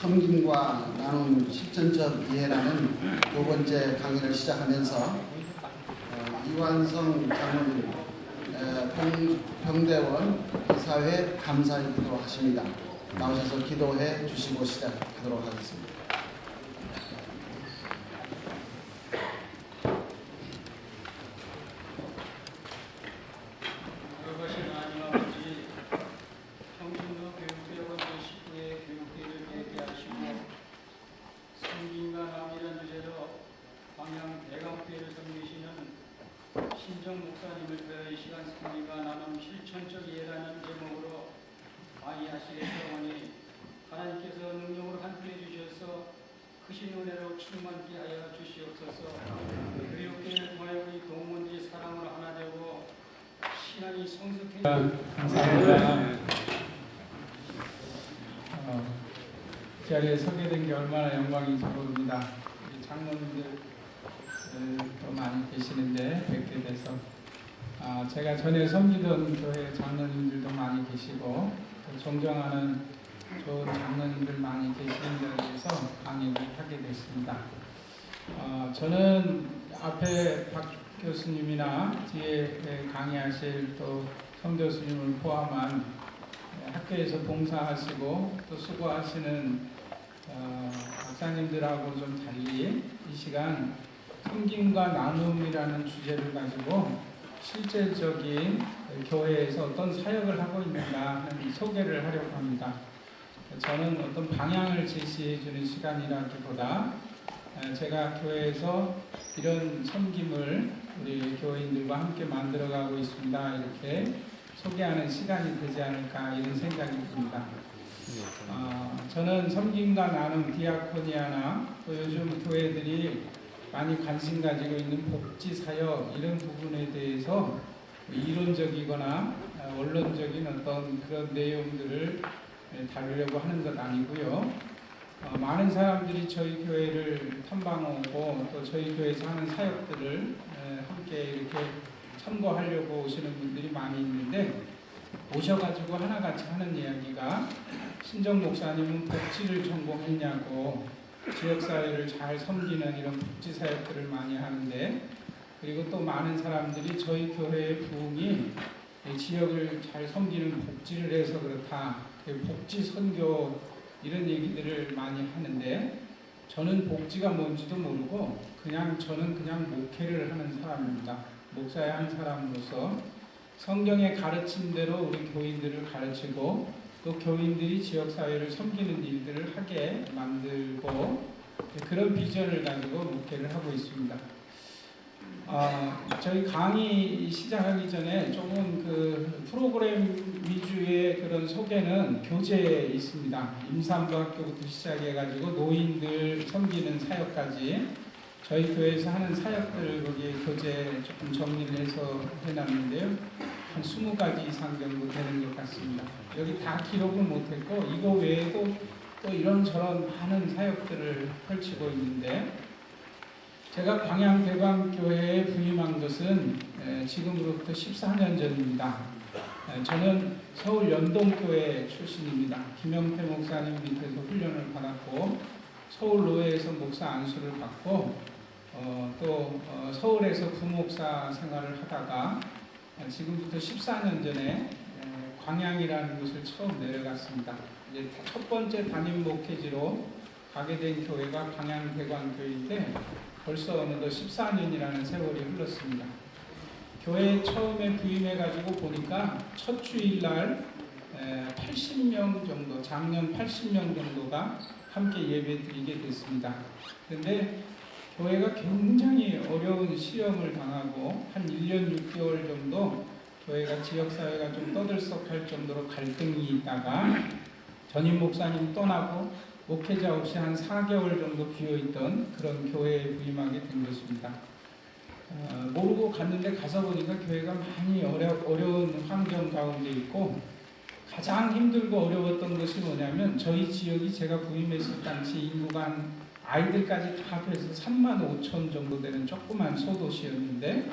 섬김과 나눔 실천적 이해라는 두 번째 강의를 시작하면서 이완성 장로님, 평대원 이사회 감사의 기도하십니다. 나오셔서 기도해 주시고 시작하도록 하겠습니다. 신정 목사님을 위하여 이 시간 승리가 나눔 실천적 이해라는 제목으로 강의하시겠사오니 하나님께서 능력으로 함께해 주셔서 크신 은혜로 충만케 하여 주시옵소서. 교육계를 통하여 우리 동문들이 사랑으로 하나 되고 신앙이 성숙해. 감사합니다. 이 자리에 서게 된 게 얼마나 영광인지 모릅니다. 우리 장로님들 또 많이 계시는데 뵙게 돼서 제가 전에 섬기던 교회 장로님들도 많이 계시고 또 존경하는 좋은 장로님들 많이 계시는 자리에서 강의를 하게 됐습니다. 저는 앞에 박 교수님이나 뒤에 강의하실 또 성 교수님을 포함한 학교에서 봉사하시고 또 수고하시는 박사님들하고 좀 달리 이 시간 섬김과 나눔이라는 주제를 가지고 실질적인 교회에서 어떤 사역을 하고 있는가 하는 소개를 하려고 합니다. 저는 어떤 방향을 제시해 주는 시간이라기보다 제가 교회에서 이런 섬김을 우리 교인들과 함께 만들어가고 있습니다. 이렇게 소개하는 시간이 되지 않을까 이런 생각이 듭니다. 저는 섬김과 나눔, 디아코니아나 또 요즘 교회들이 많이 관심 가지고 있는 복지사역 이런 부분에 대해서 이론적이거나 원론적인 어떤 그런 내용들을 다루려고 하는 것 아니고요. 많은 사람들이 저희 교회를 탐방 오고 또 저희 교회에서 하는 사역들을 함께 이렇게 참고하려고 오시는 분들이 많이 있는데 오셔가지고 하나같이 하는 이야기가 신정 목사님은 복지를 전공했냐고 지역사회를 잘 섬기는 이런 복지사역들을 많이 하는데 그리고 또 많은 사람들이 저희 교회의 부흥이 지역을 잘 섬기는 복지를 해서 그렇다 복지 선교 이런 얘기들을 많이 하는데 저는 복지가 뭔지도 모르고 저는 그냥 목회를 하는 사람입니다. 목사의 한 사람으로서 성경의 가르침대로 우리 교인들을 가르치고 또 교인들이 지역사회를 섬기는 일들을 하게 만들고 그런 비전을 가지고 목회를 하고 있습니다. 저희 강의 시작하기 전에 조금 그 프로그램 위주의 그런 소개는 교재에 있습니다. 임산부 학교부터 시작해가지고 노인들 섬기는 사역까지 저희 교회에서 하는 사역들을 거기에 교재에 조금 정리를 해서 해놨는데요. 한 20가지 이상 정도 되는 것 같습니다. 여기 다 기록을 못했고 이거 외에도 또 이런저런 많은 사역들을 펼치고 있는데 제가 광양대광교회에 부임한 것은 지금으로부터 14년 전입니다. 저는 서울 연동교회 출신입니다. 김영태 목사님 밑에서 훈련을 받았고 서울로회에서 목사 안수를 받고 또 서울에서 부목사 생활을 하다가 지금부터 14년 전에 광양이라는 곳을 처음 내려갔습니다. 이제 첫 번째 담임 목회지로 가게 된 교회가 광양대광교회인데 벌써 어느덧 14년이라는 세월이 흘렀습니다. 교회에 처음에 부임해가지고 보니까 첫 주일날 80명 정도, 작년 80명 정도가 함께 예배 드리게 됐습니다. 그런데 교회가 굉장히 어려운 시험을 당하고 한 1년 6개월 정도 교회가 지역사회가 좀 떠들썩할 정도로 갈등이 있다가 전임 목사님 떠나고 목회자 없이 한 4개월 정도 비어있던 그런 교회에 부임하게 된 것입니다. 모르고 갔는데 가서 보니까 교회가 많이 어려운 환경 가운데 있고 가장 힘들고 어려웠던 것이 뭐냐면 저희 지역이 제가 부임했을 당시 인구가 한 아이들까지 다 합해서 3만 5천 정도 되는 조그만 소도시였는데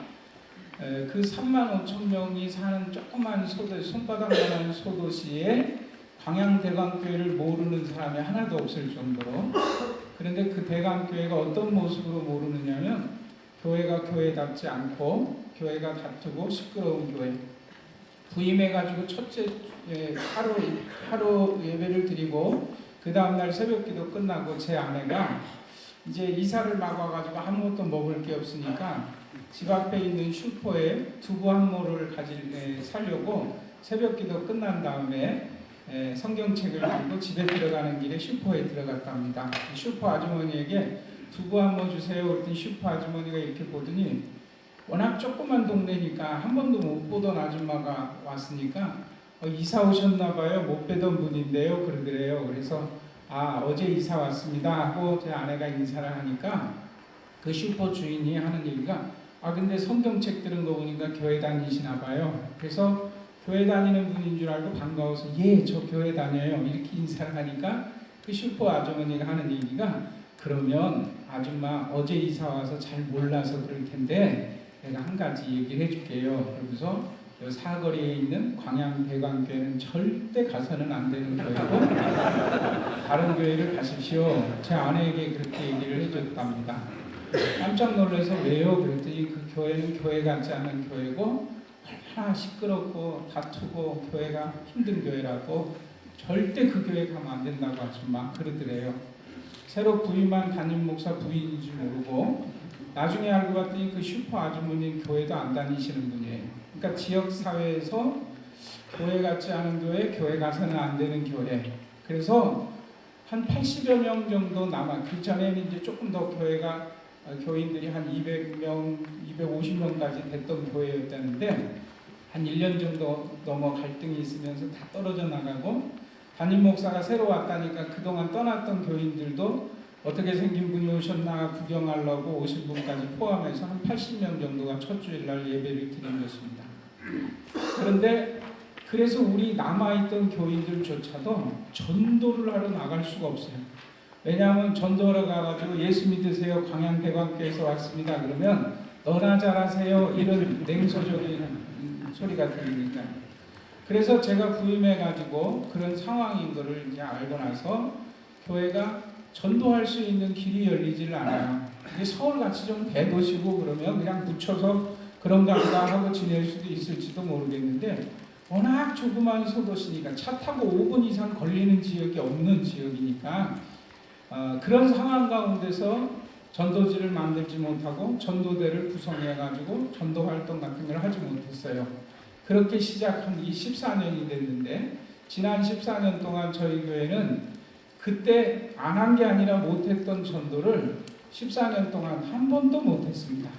그 3만 5천 명이 사는 조그만 손바닥만한 소도시에 광양대강교회를 모르는 사람이 하나도 없을 정도로. 그런데 그 대강교회가 어떤 모습으로 모르느냐면 교회가 교회답지 않고 교회가 다투고 시끄러운 교회. 부임해가지고 첫째 하루 예배를 드리고 그 다음날 새벽기도 끝나고 제 아내가 이제 이사를 막 와가지고 아무것도 먹을 게 없으니까 집 앞에 있는 슈퍼에 두부 한 모를 사려고 새벽기도 끝난 다음에 성경책을 들고 집에 들어가는 길에 슈퍼에 들어갔답니다. 슈퍼 아주머니에게 두부 한 모 주세요. 그랬더니 슈퍼 아주머니가 이렇게 보더니 워낙 조그만 동네니까 한 번도 못 보던 아줌마가 왔으니까 이사 오셨나 봐요. 못 뵈던 분인데요. 그러더래요. 그래서 어제 이사 왔습니다 하고 제 아내가 인사를 하니까 그 슈퍼 주인이 하는 얘기가 근데 성경책 들은 거 보니까 교회 다니시나 봐요. 그래서 교회 다니는 분인 줄 알고 반가워서 예, 저 교회 다녀요. 이렇게 인사를 하니까 그 슈퍼 아주머니가 하는 얘기가 그러면 아줌마 어제 이사 와서 잘 몰라서 그럴 텐데 내가 한 가지 얘기를 해줄게요. 그러면서 이 사거리에 있는 광양대강교회는 절대 가서는 안 되는 교회고 다른 교회를 가십시오. 제 아내에게 그렇게 얘기를 해줬답니다. 깜짝 놀라서 왜요? 그랬더니 그 교회는 교회 같지 않은 교회고 얼마나 시끄럽고 다투고 교회가 힘든 교회라고 절대 그 교회 가면 안 된다고 아줌마 그러더래요. 새로 부임한 담임 목사 부인인지 모르고 나중에 알고 봤더니 그 슈퍼 아주머니는 교회도 안 다니시는 분이에요. 그러니까 지역사회에서 교회 같지 않은 교회 가서는 안 되는 교회. 그래서 한 80여 명 정도 남아. 그 전에는 이제 조금 더 교회가 교인들이 한 200명, 250명까지 됐던 교회였다는데 한 1년 정도 넘어 갈등이 있으면서 다 떨어져 나가고 담임 목사가 새로 왔다니까 그동안 떠났던 교인들도 어떻게 생긴 분이 오셨나 구경하려고 오신 분까지 포함해서 한 80명 정도가 첫 주일날 예배를 드린 것입니다. 그런데 그래서 우리 남아있던 교인들조차도 전도를 하러 나갈 수가 없어요. 왜냐하면 전도하러 가가지고 예수 믿으세요. 광양대강교회에서 왔습니다. 그러면 너나 잘하세요. 이런 냉소적인 소리가 들리니까. 그래서 제가 부임해가지고 그런 상황인 거를 이제 알고 나서 교회가 전도할 수 있는 길이 열리지를 않아요. 이게 서울같이 좀 대도시고 그러면 그냥 묻혀서 그런가 보다 하고 지낼 수도 있을지도 모르겠는데 워낙 조그만 소도시니까 차 타고 5분 이상 걸리는 지역이 없는 지역이니까 그런 상황 가운데서 전도지를 만들지 못하고 전도대를 구성해가지고 전도활동 같은 걸 하지 못했어요. 그렇게 시작한 이 14년이 됐는데 지난 14년 동안 저희 교회는 그때 안 한 게 아니라 못했던 전도를 14년 동안 한 번도 못했습니다.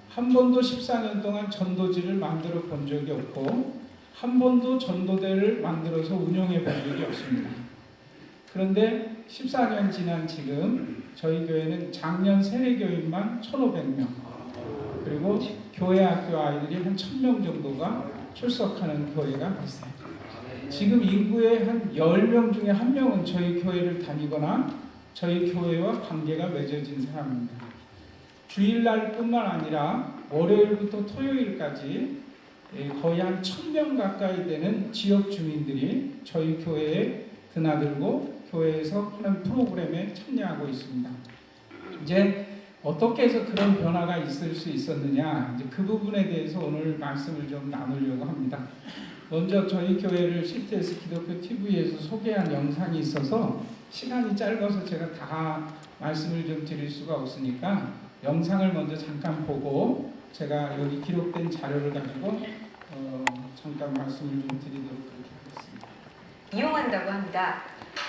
한 번도 14년 동안 전도지를 만들어 본 적이 없고 한 번도 전도대를 만들어서 운영해 본 적이 없습니다. 그런데 14년 지난 지금 저희 교회는 작년 세례교인만 1,500명 그리고 교회 학교 아이들이 한 1,000명 정도가 출석하는 교회가 있어요. 지금 인구의 한 10명 중에 1명은 저희 교회를 다니거나 저희 교회와 관계가 맺어진 사람입니다. 주일날뿐만 아니라 월요일부터 토요일까지 거의 한 1,000명 가까이 되는 지역 주민들이 저희 교회에 드나들고 교회에서 하는 프로그램에 참여하고 있습니다. 이제 어떻게 해서 그런 변화가 있을 수 있었느냐, 이제 그 부분에 대해서 오늘 말씀을 좀 나누려고 합니다. 먼저 저희 교회를 CTS 기독교 TV에서 소개한 영상이 있어서 시간이 짧아서 제가 다 말씀을 좀 드릴 수가 없으니까 영상을 먼저 잠깐 보고 제가 여기 기록된 자료를 가지고 잠깐 말씀을 좀 드리도록 그렇게 하겠습니다. 이용한다고 합니다.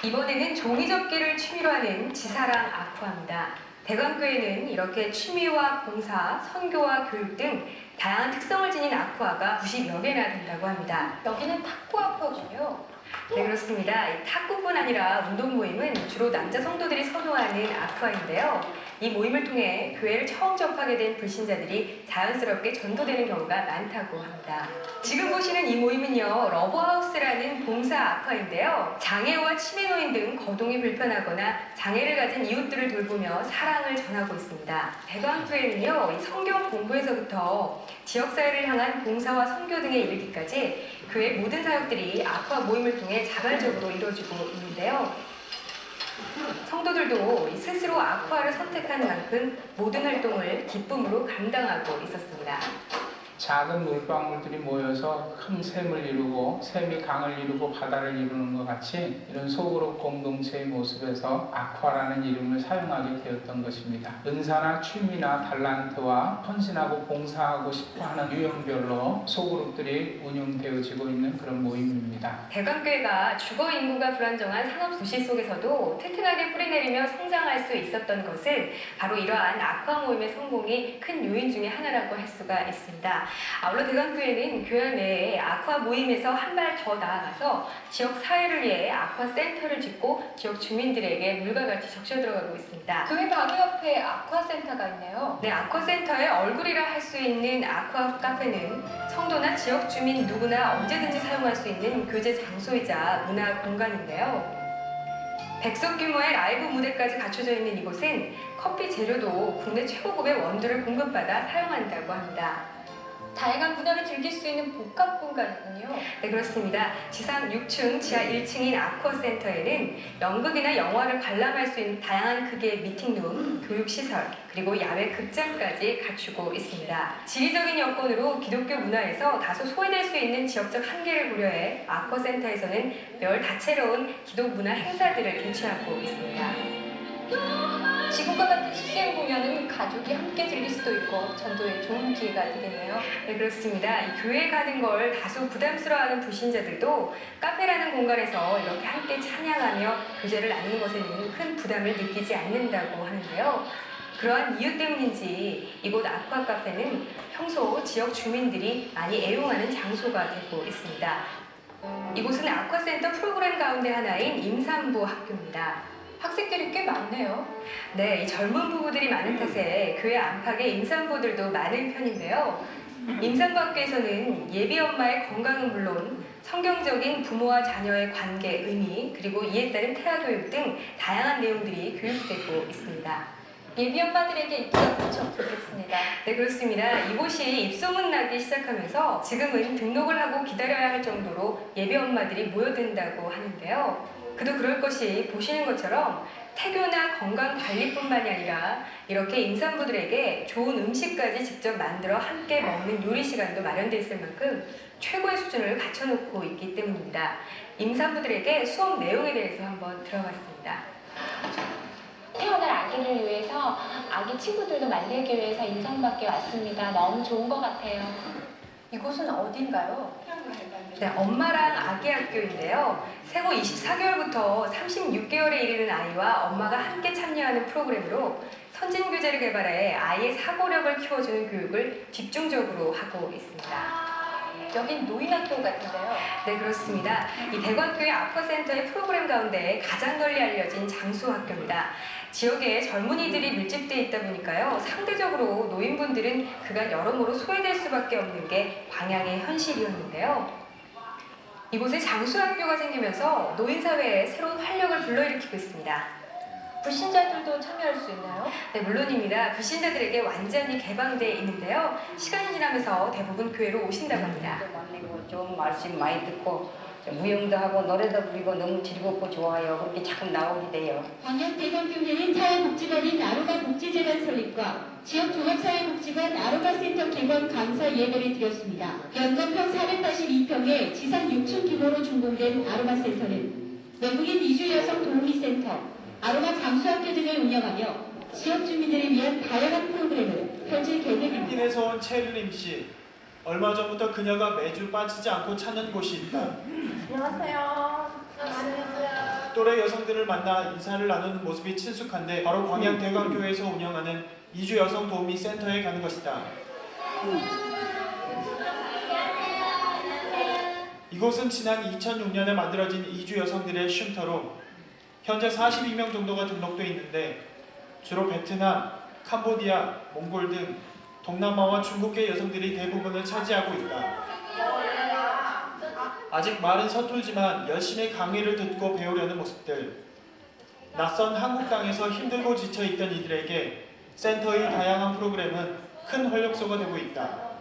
이번에는 종이접기를 취미로 하는 지사랑 아쿠아입니다. 대강교회는 이렇게 취미와 봉사, 선교와 교육 등 다양한 특성을 지닌 아쿠아가 90여 개나 된다고 합니다. 여기는 탁구 아쿠아군요. 네, 그렇습니다. 이 탁구뿐 아니라 운동 모임은 주로 남자 성도들이 선호하는 아쿠아인데요. 이 모임을 통해 교회를 처음 접하게 된 불신자들이 자연스럽게 전도되는 경우가 많다고 합니다. 지금 보시는 이 모임은요, 러브하우스라는 봉사 아쿠아인데요. 장애와 치매노인 등 거동이 불편하거나 장애를 가진 이웃들을 돌보며 사랑을 전하고 있습니다. 대광교회는요, 이 성경 공부에서부터 지역사회를 향한 봉사와 선교 등에 이르기까지 교회 모든 사역들이 아쿠아 모임을 통해 자발적으로 이루어지고 있는데요. 성도들도 스스로 아쿠아를 선택한 만큼 모든 활동을 기쁨으로 감당하고 있었습니다. 작은 물방울들이 모여서 큰 샘을 이루고 샘이 강을 이루고 바다를 이루는 것 같이 이런 소그룹 공동체의 모습에서 아쿠아라는 이름을 사용하게 되었던 것입니다. 은사나 취미나 달란트와 헌신하고 봉사하고 싶어하는 유형별로 소그룹들이 운영되어지고 있는 그런 모임입니다. 대광교회가 주거 인구가 불안정한 산업 도시 속에서도 튼튼하게 뿌리내리며 성장할 수 있었던 것은 바로 이러한 아쿠아 모임의 성공이 큰 요인 중에 하나라고 할 수가 있습니다. 아울러 대광교회는 교회 내에 아쿠아 모임에서 한 발 더 나아가서 지역 사회를 위해 아쿠아 센터를 짓고 지역 주민들에게 물과 같이 적셔 들어가고 있습니다. 교회 바로 옆에 아쿠아 센터가 있네요. 네, 아쿠아 센터의 얼굴이라 할 수 있는 아쿠아 카페는 성도나 지역 주민 누구나 언제든지 사용할 수 있는 교제 장소이자 문화 공간인데요. 100석 규모의 라이브 무대까지 갖춰져 있는 이곳은 커피 재료도 국내 최고급의 원두를 공급받아 사용한다고 합니다. 다양한 문화를 즐길 수 있는 복합 공간이군요. 네, 그렇습니다. 지상 6층, 지하 1층인 아쿠아센터에는 연극이나 영화를 관람할 수 있는 다양한 크기의 미팅룸, 교육시설, 그리고 야외 극장까지 갖추고 있습니다. 지리적인 여건으로 기독교 문화에서 다소 소외될 수 있는 지역적 한계를 고려해 아쿠아센터에서는 매월 다채로운 기독 문화 행사들을 개최하고 있습니다. 지금과 같은 CCM 공연은 가족이 함께 즐길 수도 있고 전도에 좋은 기회가 되겠네요. 네, 그렇습니다. 이 교회 가는 걸 다소 부담스러워하는 불신자들도 카페라는 공간에서 이렇게 함께 찬양하며 교제를 나누는 것에는 큰 부담을 느끼지 않는다고 하는데요. 그러한 이유 때문인지 이곳 아쿠아 카페는 평소 지역 주민들이 많이 애용하는 장소가 되고 있습니다. 이곳은 아쿠아센터 프로그램 가운데 하나인 임산부 학교입니다. 학생들이 꽤 많네요. 네, 이 젊은 부부들이 많은 탓에 교회 안팎에 임산부들도 많은 편인데요. 임산부 학교에서는 예비 엄마의 건강은 물론 성경적인 부모와 자녀의 관계, 의미, 그리고 이에 따른 태아교육 등 다양한 내용들이 교육되고 있습니다. 예비 엄마들에게 입소가 무척 좋겠습니다. 네, 그렇습니다. 이곳이 입소문 나기 시작하면서 지금은 등록을 하고 기다려야 할 정도로 예비 엄마들이 모여든다고 하는데요. 그도 그럴 것이 보시는 것처럼 태교나 건강관리뿐만이 아니라 이렇게 임산부들에게 좋은 음식까지 직접 만들어 함께 먹는 요리 시간도 마련되어 있을 만큼 최고의 수준을 갖춰놓고 있기 때문입니다. 임산부들에게 수업 내용에 대해서 한번 들어봤습니다. 태어날 아기를 위해서 아기 친구들도 만들기 위해서 임산부학교에 왔습니다. 너무 좋은 것 같아요. 이곳은 어딘가요? 네, 엄마랑 아기 학교인데요. 생후 24개월부터 36개월에 이르는 아이와 엄마가 함께 참여하는 프로그램으로 선진 교재를 개발해 아이의 사고력을 키워주는 교육을 집중적으로 하고 있습니다. 여긴 노인학교 같은데요. 네, 그렇습니다. 이 대광교회 아쿠아센터의 프로그램 가운데 가장 널리 알려진 장수학교입니다. 지역에 젊은이들이 밀집되어 있다 보니까요. 상대적으로 노인분들은 그간 여러모로 소외될 수밖에 없는 게 광양의 현실이었는데요. 이곳에 장수학교가 생기면서 노인사회에 새로운 활력을 불러일으키고 있습니다. 불신자들도 참여할 수 있나요? 네, 물론입니다. 불신자들에게 완전히 개방되어 있는데요. 시간이 지나면서 대부분 교회로 오신다고 합니다. 만나고 좋은 말씀 많이 듣고 무용도 하고 노래도 부르고 너무 즐겁고 좋아요. 그렇게 자꾸 나오게 돼요. 광양대광교회는 사회복지관인 아로가 복지재단 설립과 지역 종합사회복지관 아로가센터 개관 감사 예배를 드렸습니다. 연건평 482평에 지상 6층 규모로 준공된 아로가센터는 외국인 이주 여성 도우미센터, 아로가 장수학교 등을 운영하며 지역 주민들을 위한 다양한 프로그램을 펼칠 계획입니다. 필리핀에서 온 체르림 씨. 얼마 전부터 그녀가 매주 빠지지 않고 찾는 곳이 있다. 안녕하세요. 안녕하세요. 또래 여성들을 만나 인사를 나누는 모습이 친숙한데 바로 광양 대광교회에서 운영하는 이주 여성 도우미 센터에 가는 것이다. 이곳은 지난 2006년에 만들어진 이주 여성들의 쉼터로 현재 42명 정도가 등록돼 있는데 주로 베트남, 캄보디아, 몽골 등 동남아와 중국계 여성들이 대부분을 차지하고 있다. 아직 말은 서툴지만 열심히 강의를 듣고 배우려는 모습들. 낯선 한국 땅에서 힘들고 지쳐있던 이들에게 센터의 다양한 프로그램은 큰 활력소가 되고 있다.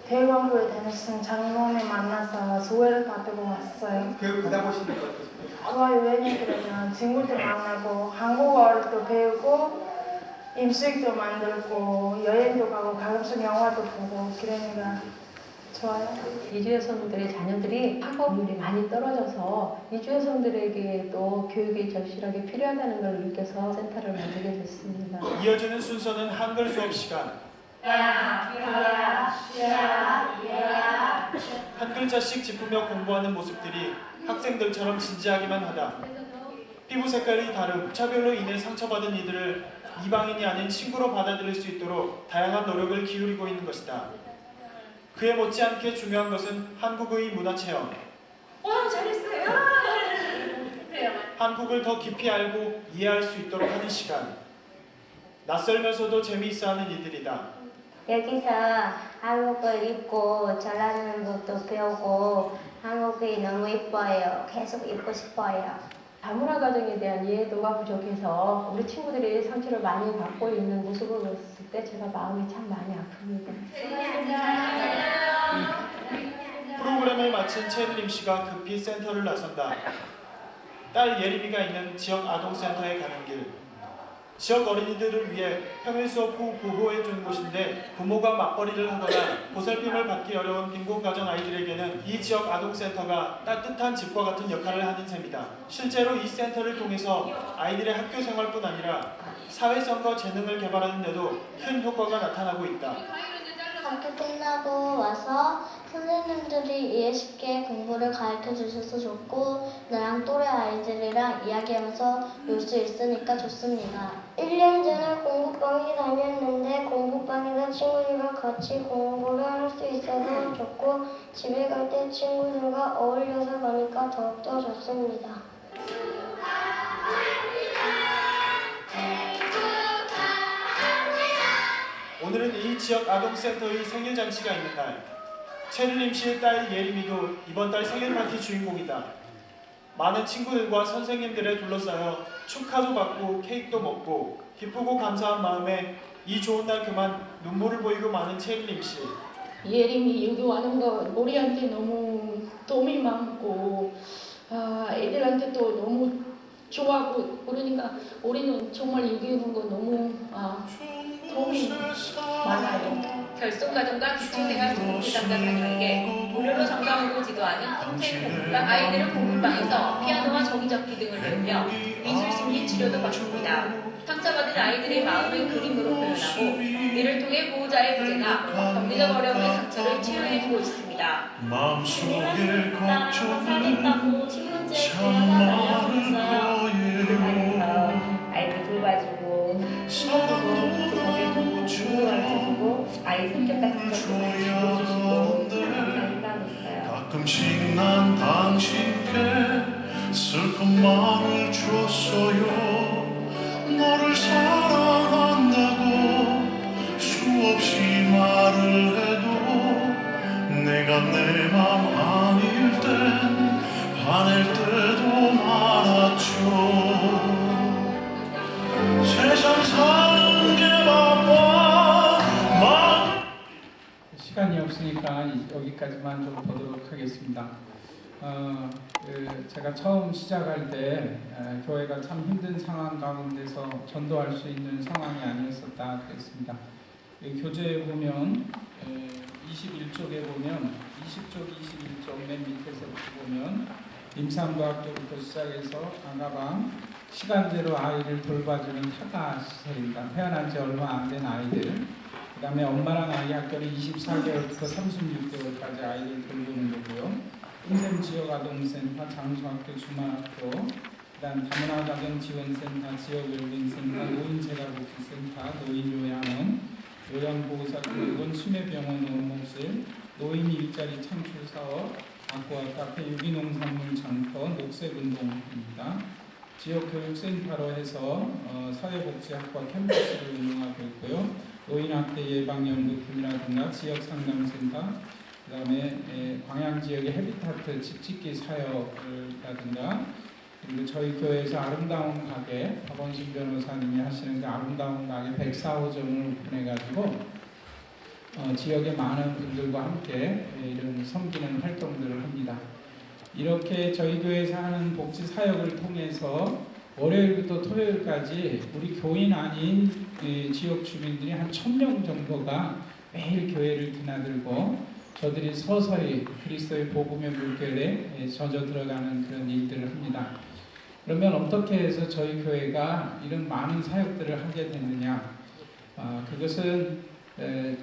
대관교회 다니시는 장로님 만나서 조회를 받고 왔어요. 교육 받아보시는 것 어떠세요? 좋아요. 왜냐면 친구들 만나고 한국어도 배우고 음식도 만들고 여행도 가고 가끔씩 영화도 보고 그러니까 좋아요. 이주 여성들의 자녀들이 학업률이 많이 떨어져서 이주 여성들에게도 교육이 절실하게 필요하다는 걸 느껴서 센터를 만들게 됐습니다. 이어지는 순서는 한글 수업 시간. 한 글자씩 짚으며 공부하는 모습들이 학생들처럼 진지하기만 하다. 피부 색깔이 다른 차별로 인해 상처받은 이들을 이방인이 아닌 친구로 받아들일 수 있도록 다양한 노력을 기울이고 있는 것이다. 그에 못지않게 중요한 것은 한국의 문화체험. 와, 잘했어요. 한국을 더 깊이 알고 이해할 수 있도록 하는 시간. 낯설면서도 재미있어하는 이들이다. 여기서 한국을 입고 잘하는 것도 배우고 한국이 너무 이뻐요. 계속 입고 싶어요. 다문화 가정에 대한 이해도가 부족해서 우리 친구들이 상처를 많이 받고 있는 모습을 봤을 때 제가 마음이 참 많이 아픕니다. 프로그램을 마친 체르림 씨가 급히 센터를 나선다. 딸 예림이가 있는 지역 아동센터에 가는 길. 지역 어린이들을 위해 평일 수업 후 보호해주는 곳인데 부모가 맞벌이를 하거나 보살핌을 받기 어려운 빈곤 가정 아이들에게는 이 지역 아동센터가 따뜻한 집과 같은 역할을 하는 셈이다. 실제로 이 센터를 통해서 아이들의 학교 생활뿐 아니라 사회성과 재능을 개발하는 데도 큰 효과가 나타나고 있다. 학교 끝나고 와서 선생님들이 이해 쉽게 공부를 가르쳐 주셔서 좋고 나랑 또래 아이들이랑 이야기하면서 놀 수 있으니까 좋습니다. 1년 전에 공부방에 다녔는데 공부방에서 친구들과 같이 공부를 할 수 있어서 좋고 집에 갈 때 친구들과 어울려서 가니까 더욱더 좋습니다. 오늘은 이 지역 아동센터의 생일잔치가 있는 날. 체르림 씨의 딸 예림이도 이번 달 생일 파티 주인공이다. 많은 친구들과 선생님들에 둘러싸여 축하도 받고 케이크도 먹고 기쁘고 감사한 마음에 이 좋은 날 그만 눈물을 보이고 마는 체르림 씨. 예림이 여기 와는 거 우리한테 너무 도움이 많고 애들한테도 너무 좋아하고 그러니까 우리는 정말 여기 오는 거 너무 도움이 많아요. 결손가정과 기초생활 보호부 담당 자녀에게 무료로 정당으로 지도하는 통생 공부방 아이들은 공부방에서 피아노와 종이접기 등을 배우며 미술심리 치료도 받습니다. 상처받은 아이들의 마음을 그림으로 표현하고 이를 통해 보호자의 부재나 경제적 어려움의 상처를 치유해주고 있습니다. 마음속에 걱정은 참 많을 거예요. 아이들 돌봐주고 그리고 공부 가르쳐주고 아이 성격 같은 것도 가르쳐주시고 감사하고 있어요. 가끔씩 난 당신께 슬픈 마음을 줬어요. 너를 사랑한다고 수없이 말을 해도 내가 내 맘 아닐 땐 화낼 때도 많았죠. 세상 사는 게 바빠 시간이 없으니까 여기까지만 좀 보도록 하겠습니다. 제가 처음 시작할 때 교회가 참 힘든 상황 가운데서 전도할 수 있는 상황이 아니었었다 그랬습니다. 교재에 보면 21쪽에 보면 20쪽 21쪽 맨 밑에서 보면 임산부학교부터 시작해서 아가방 시간제로 아이를 돌봐주는 타가 시설입니다. 태어난 지 얼마 안 된 아이들, 그 다음에 엄마랑 아이 학교는 24개월부터 36개월까지 아이를 돌보는 거고요. 인샘 지역아동센터, 장수학교, 주말학교, 그 다음 다문화 가정 지원센터, 지역을빙센터, 노인재가복지센터, 노인요양원, 요양보호사교육원, 치매병원 원목실, 노인 일자리 창출사업, 아쿠아 카페, 유기농산물 장터, 녹색운동입니다. 지역교육센터로 해서 사회복지학과 캠퍼스를 운영하고 있고요. 노인학대 예방연구팀이라든가 지역상담센터, 그다음에 광양 지역의 헤비타트 집짓기 사역이라든가, 그리고 저희 교회에서 아름다운 가게, 박원순 변호사님이 하시는 그 아름다운 가게 104호점을 오픈해가지고 지역의 많은 분들과 함께 이런 섬기는 활동들을 합니다. 이렇게 저희 교회에서 하는 복지 사역을 통해서 월요일부터 토요일까지 우리 교인 아닌 지역 주민들이 한 1000명 정도가 매일 교회를 드나들고 저들이 서서히 그리스도의 복음의 물결에 젖어 들어가는 그런 일들을 합니다. 그러면 어떻게 해서 저희 교회가 이런 많은 사역들을 하게 됐느냐? 그것은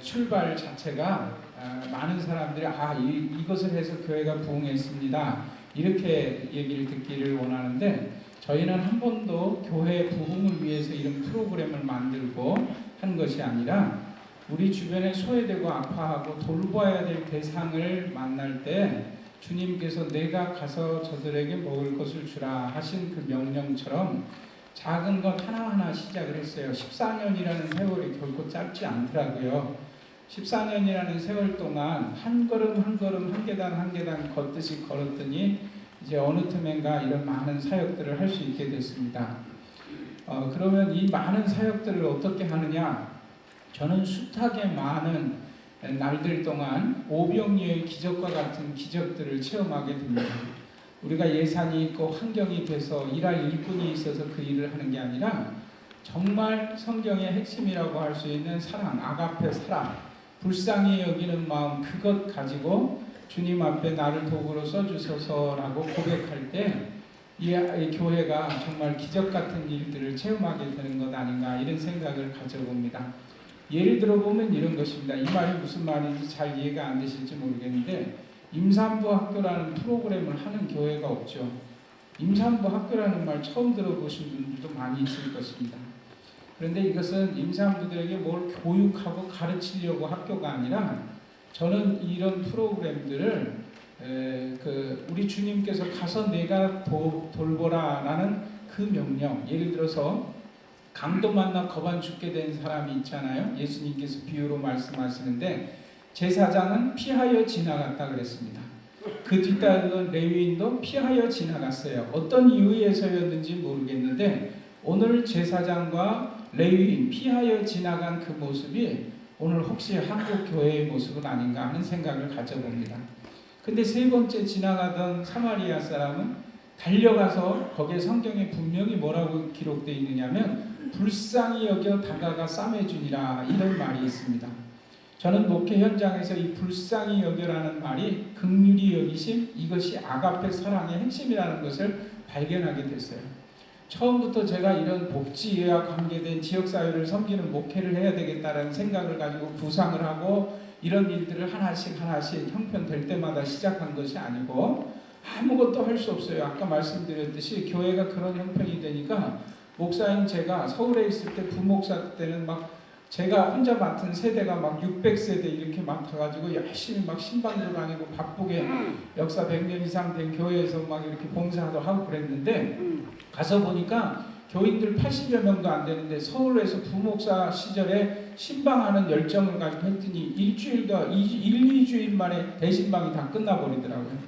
출발 자체가 많은 사람들이 이것을 해서 교회가 부흥했습니다. 이렇게 얘기를 듣기를 원하는데, 저희는 한 번도 교회 부흥을 위해서 이런 프로그램을 만들고 한 것이 아니라 우리 주변에 소외되고 아파하고 돌봐야 될 대상을 만날 때 주님께서 내가 가서 저들에게 먹을 것을 주라 하신 그 명령처럼 작은 것 하나하나 시작을 했어요. 14년이라는 세월이 결코 짧지 않더라고요. 14년이라는 세월 동안 한 걸음 한 걸음 한 계단 한 계단 걷듯이 걸었더니 이제 어느 틈엔가 이런 많은 사역들을 할 수 있게 됐습니다. 그러면 이 많은 사역들을 어떻게 하느냐? 저는 숱하게 많은 날들 동안 오병이어의 기적과 같은 기적들을 체험하게 됩니다. 우리가 예산이 있고 환경이 돼서 일할 일꾼이 있어서 그 일을 하는 게 아니라 정말 성경의 핵심이라고 할 수 있는 사랑, 아가페 사랑, 불쌍히 여기는 마음, 그것 가지고 주님 앞에 나를 도구로 써주소서라고 고백할 때 이 교회가 정말 기적 같은 일들을 체험하게 되는 것 아닌가, 이런 생각을 가져봅니다. 예를 들어보면 이런 것입니다. 이 말이 무슨 말인지 잘 이해가 안 되실지 모르겠는데, 임산부 학교라는 프로그램을 하는 교회가 없죠. 임산부 학교라는 말 처음 들어보신 분들도 많이 있을 것입니다. 그런데 이것은 임산부들에게 뭘 교육하고 가르치려고 학교가 아니라, 저는 이런 프로그램들을 우리 주님께서 가서 내가 돌보라라는 그 명령, 예를 들어서 강도 만나 거반 죽게 된 사람이 있잖아요. 예수님께서 비유로 말씀하시는데 제사장은 피하여 지나갔다 그랬습니다. 그 뒤따르던 레위인도 피하여 지나갔어요. 어떤 이유에서였는지 모르겠는데 오늘 제사장과 레위인 피하여 지나간 그 모습이 오늘 혹시 한국 교회의 모습은 아닌가 하는 생각을 가져봅니다. 근데 세 번째 지나가던 사마리아 사람은 달려가서 거기에 성경에 분명히 뭐라고 기록되어 있느냐면 불쌍히 여겨 다가가 싸매주니라, 이런 말이 있습니다. 저는 목회 현장에서 이 불쌍히 여겨라는 말이 긍휼히 여기심, 이것이 아가페 사랑의 핵심이라는 것을 발견하게 됐어요. 처음부터 제가 이런 복지와 관계된 지역사회를 섬기는 목회를 해야 되겠다는 생각을 가지고 구상을 하고 이런 일들을 하나씩 형편될 때마다 시작한 것이 아니고 아무것도 할 수 없어요. 아까 말씀드렸듯이 교회가 그런 형편이 되니까 목사인 제가 서울에 있을 때 부목사 때는 막 제가 혼자 맡은 세대가 막 600세대 이렇게 맡아가지고 열심히 막 신방도 다니고 바쁘게 역사 100년 이상 된 교회에서 막 이렇게 봉사도 하고 그랬는데 가서 보니까 교인들 80여 명도 안 되는데 서울에서 부목사 시절에 신방하는 열정을 가지고 했더니 1-2주일 만에 대신방이 다 끝나버리더라고요.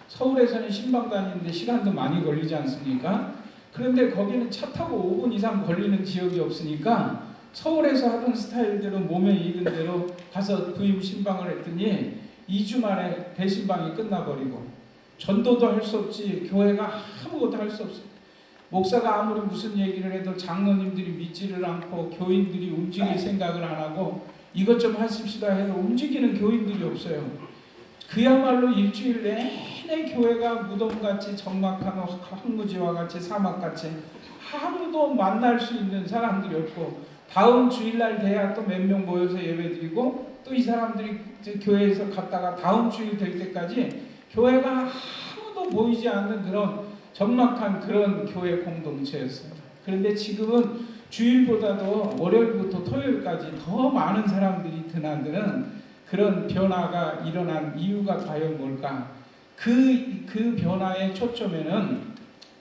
서울에서는 신방 다니는데 시간도 많이 걸리지 않습니까? 그런데 거기는 차 타고 5분 이상 걸리는 지역이 없으니까 서울에서 하던 스타일대로 몸에 익은 대로 가서 부임 신방을 했더니 2주 만에 대신방이 끝나버리고 전도도 할 수 없지, 교회가 아무것도 할 수 없어요. 목사가 아무리 무슨 얘기를 해도 장로님들이 믿지를 않고 교인들이 움직일 생각을 안 하고 이것 좀 하십시다 해도 움직이는 교인들이 없어요. 그야말로 일주일 내내 교회가 무덤같이 적막한 황무지와 같이 사막같이 아무도 만날 수 있는 사람들이 없고 다음 주일날 돼야 또 몇 명 모여서 예배드리고 또 이 사람들이 교회에서 갔다가 다음 주일 될 때까지 교회가 아무도 보이지 않는 그런 적막한 그런 교회 공동체였어요. 그런데 지금은 주일보다도 월요일부터 토요일까지 더 많은 사람들이 드나드는 그런 변화가 일어난 이유가 과연 뭘까? 그 변화의 초점에는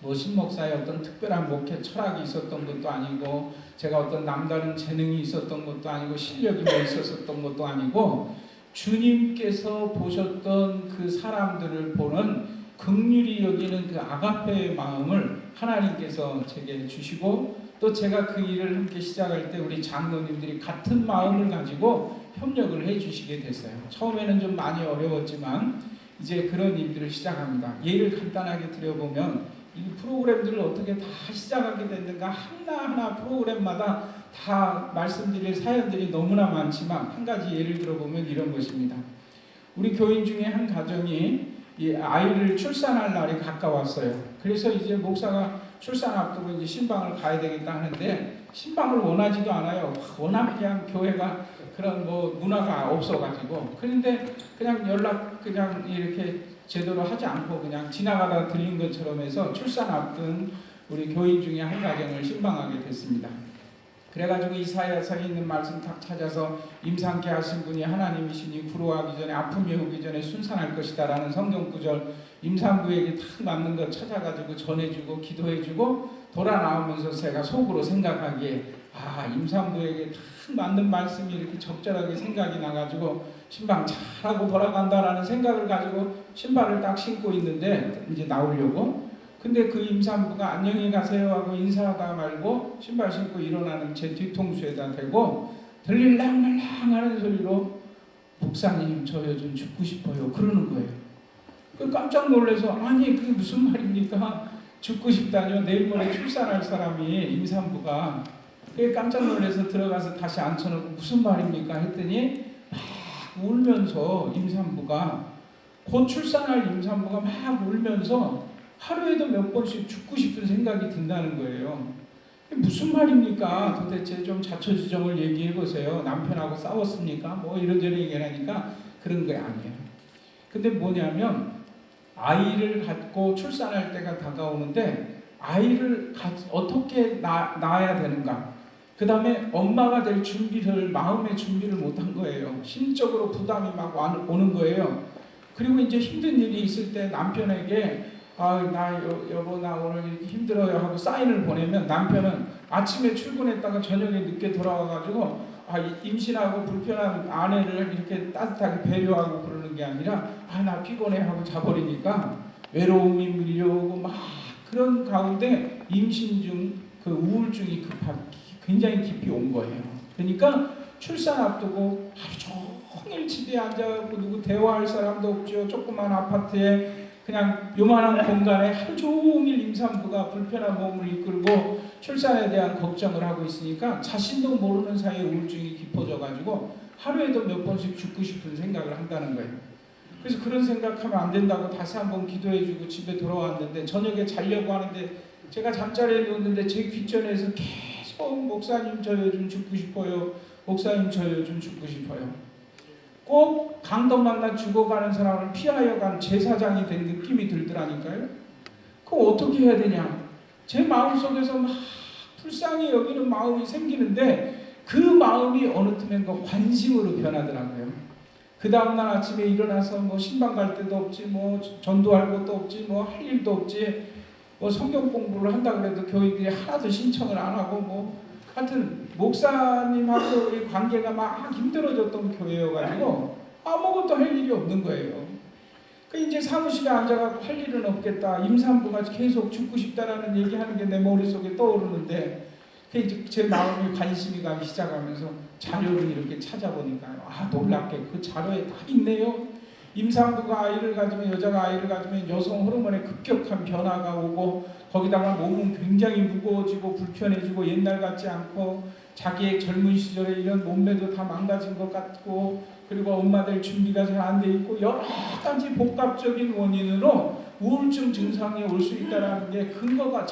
뭐 신목사의 어떤 특별한 목회 철학이 있었던 것도 아니고 제가 어떤 남다른 재능이 있었던 것도 아니고 실력이 뭐 있었던 것도 아니고 주님께서 보셨던 그 사람들을 보는 긍휼히 여기는 그 아가페의 마음을 하나님께서 제게 주시고 또 제가 그 일을 함께 시작할 때 우리 장로님들이 같은 마음을 가지고 협력을 해 주시게 됐어요. 처음에는 좀 많이 어려웠지만 이제 그런 일들을 시작합니다. 예를 간단하게 드려보면 이 프로그램들을 어떻게 다 시작하게 됐는가 하나하나 프로그램마다 다 말씀드릴 사연들이 너무나 많지만 한 가지 예를 들어보면 이런 것입니다. 우리 교인 중에 한 가정이 이 아이를 출산할 날이 가까웠어요. 그래서 이제 목사가 출산 앞두고 이제 신방을 가야 되겠다 하는데 신방을 원하지도 않아요. 워낙 그냥 교회가 그런 뭐 문화가 없어가지고 그런데 그냥 연락 그냥 이렇게 제대로 하지 않고 그냥 지나가다 들린 것처럼 해서 출산 앞둔 우리 교인 중에 한 가정을 신방하게 됐습니다. 그래가지고 이사야서에 있는 말씀 딱 찾아서 임상케 하신 분이 하나님이시니 불어하기 전에 아픔이 오기 전에 순산할 것이다 라는 성경 구절 임산부에게 딱 맞는 거 찾아가지고 전해주고 기도해주고 돌아 나오면서 제가 속으로 생각하기에 아 임산부에게 딱 맞는 말씀이 이렇게 적절하게 생각이 나가지고 신방 잘하고 돌아간다라는 생각을 가지고 신발을 딱 신고 있는데 이제 나오려고 근데 그 임산부가 안녕히 가세요 하고 인사하다 말고 신발 신고 일어나는 제 뒤통수에다 대고 들릴랑말랑 하는 소리로 목사님 저 요즘 죽고 싶어요 그러는 거예요. 그 깜짝 놀라서 아니 그게 무슨 말입니까? 죽고 싶다뇨. 내일 모레 출산할 사람이 임산부가 그게 깜짝 놀라서 들어가서 다시 앉혀놓고 무슨 말입니까? 했더니 막 울면서 임산부가 곧 출산할 임산부가 막 울면서 하루에도 몇 번씩 죽고 싶은 생각이 든다는 거예요. 무슨 말입니까? 도대체 좀 자초지종을 얘기해 보세요. 남편하고 싸웠습니까? 뭐 이런저런 얘기하니까 그런 게 아니에요. 근데 뭐냐면 아이를 갖고 출산할 때가 다가오는데 아이를 어떻게 낳아야 되는가? 그 다음에 엄마가 될 준비를 마음의 준비를 못한 거예요. 심적으로 부담이 막 오는 거예요. 그리고 이제 힘든 일이 있을 때 남편에게 나 여보 나 오늘 이렇게 힘들어요 하고 사인을 보내면 남편은 아침에 출근했다가 저녁에 늦게 돌아와가지고 임신하고 불편한 아내를 이렇게 따뜻하게 배려하고 그러는 게 아니라 나 피곤해 하고 자버리니까 외로움이 밀려오고 막 그런 가운데 임신 중 그 우울증이 굉장히 깊이 온 거예요. 그러니까 출산 앞두고 하루 종일 집에 앉아갖고 누구 대화할 사람도 없죠. 조그만 아파트에 그냥 요만한 공간에 하루 종일 임산부가 불편한 몸을 이끌고 출산에 대한 걱정을 하고 있으니까 자신도 모르는 사이에 우울증이 깊어져가지고 하루에도 몇 번씩 죽고 싶은 생각을 한다는 거예요. 그래서 그런 생각하면 안 된다고 다시 한번 기도해주고 집에 돌아왔는데 저녁에 자려고 하는데 제가 잠자리에 누웠는데 제 귓전에서 계속 목사님 저 요즘 죽고 싶어요. 목사님 저 요즘 죽고 싶어요. 꼭 강도 만나 죽어가는 사람을 피하여 간 제사장이 된 느낌이 들더라니까요. 그럼 어떻게 해야 되냐? 제 마음속에서 막 불쌍히 여기는 마음이 생기는데 그 마음이 어느 틈엔가 관심으로 변하더라고요. 그 다음날 아침에 일어나서 뭐 신방 갈 데도 없지, 뭐 전도할 것도 없지, 뭐 할 일도 없지, 뭐 성경 공부를 한다 그래도 교인들이 하나도 신청을 안 하고 뭐 하여튼 목사님하고의 관계가 막 힘들어졌던 교회여가지고 아무것도 할 일이 없는 거예요. 그 이제 사무실에 앉아가지고 할 일은 없겠다. 임산부가 계속 죽고 싶다라는 얘기하는 게 내 머릿속에 떠오르는데 그 이제 제 마음이 관심이 가기 시작하면서 자료를 이렇게 찾아보니까 놀랍게 그 자료에 다 있네요. 임산부가 아이를 가지면 여자가 아이를 가지면 여성 호르몬의 급격한 변화가 오고 거기다가 몸은 굉장히 무거워지고 불편해지고 옛날 같지 않고 자기의 젊은 시절에 이런 몸매도 다 망가진 것 같고 그리고 엄마 될 준비가 잘 안 돼 있고 여러 가지 복합적인 원인으로 우울증 증상이 올 수 있다는 게 근거가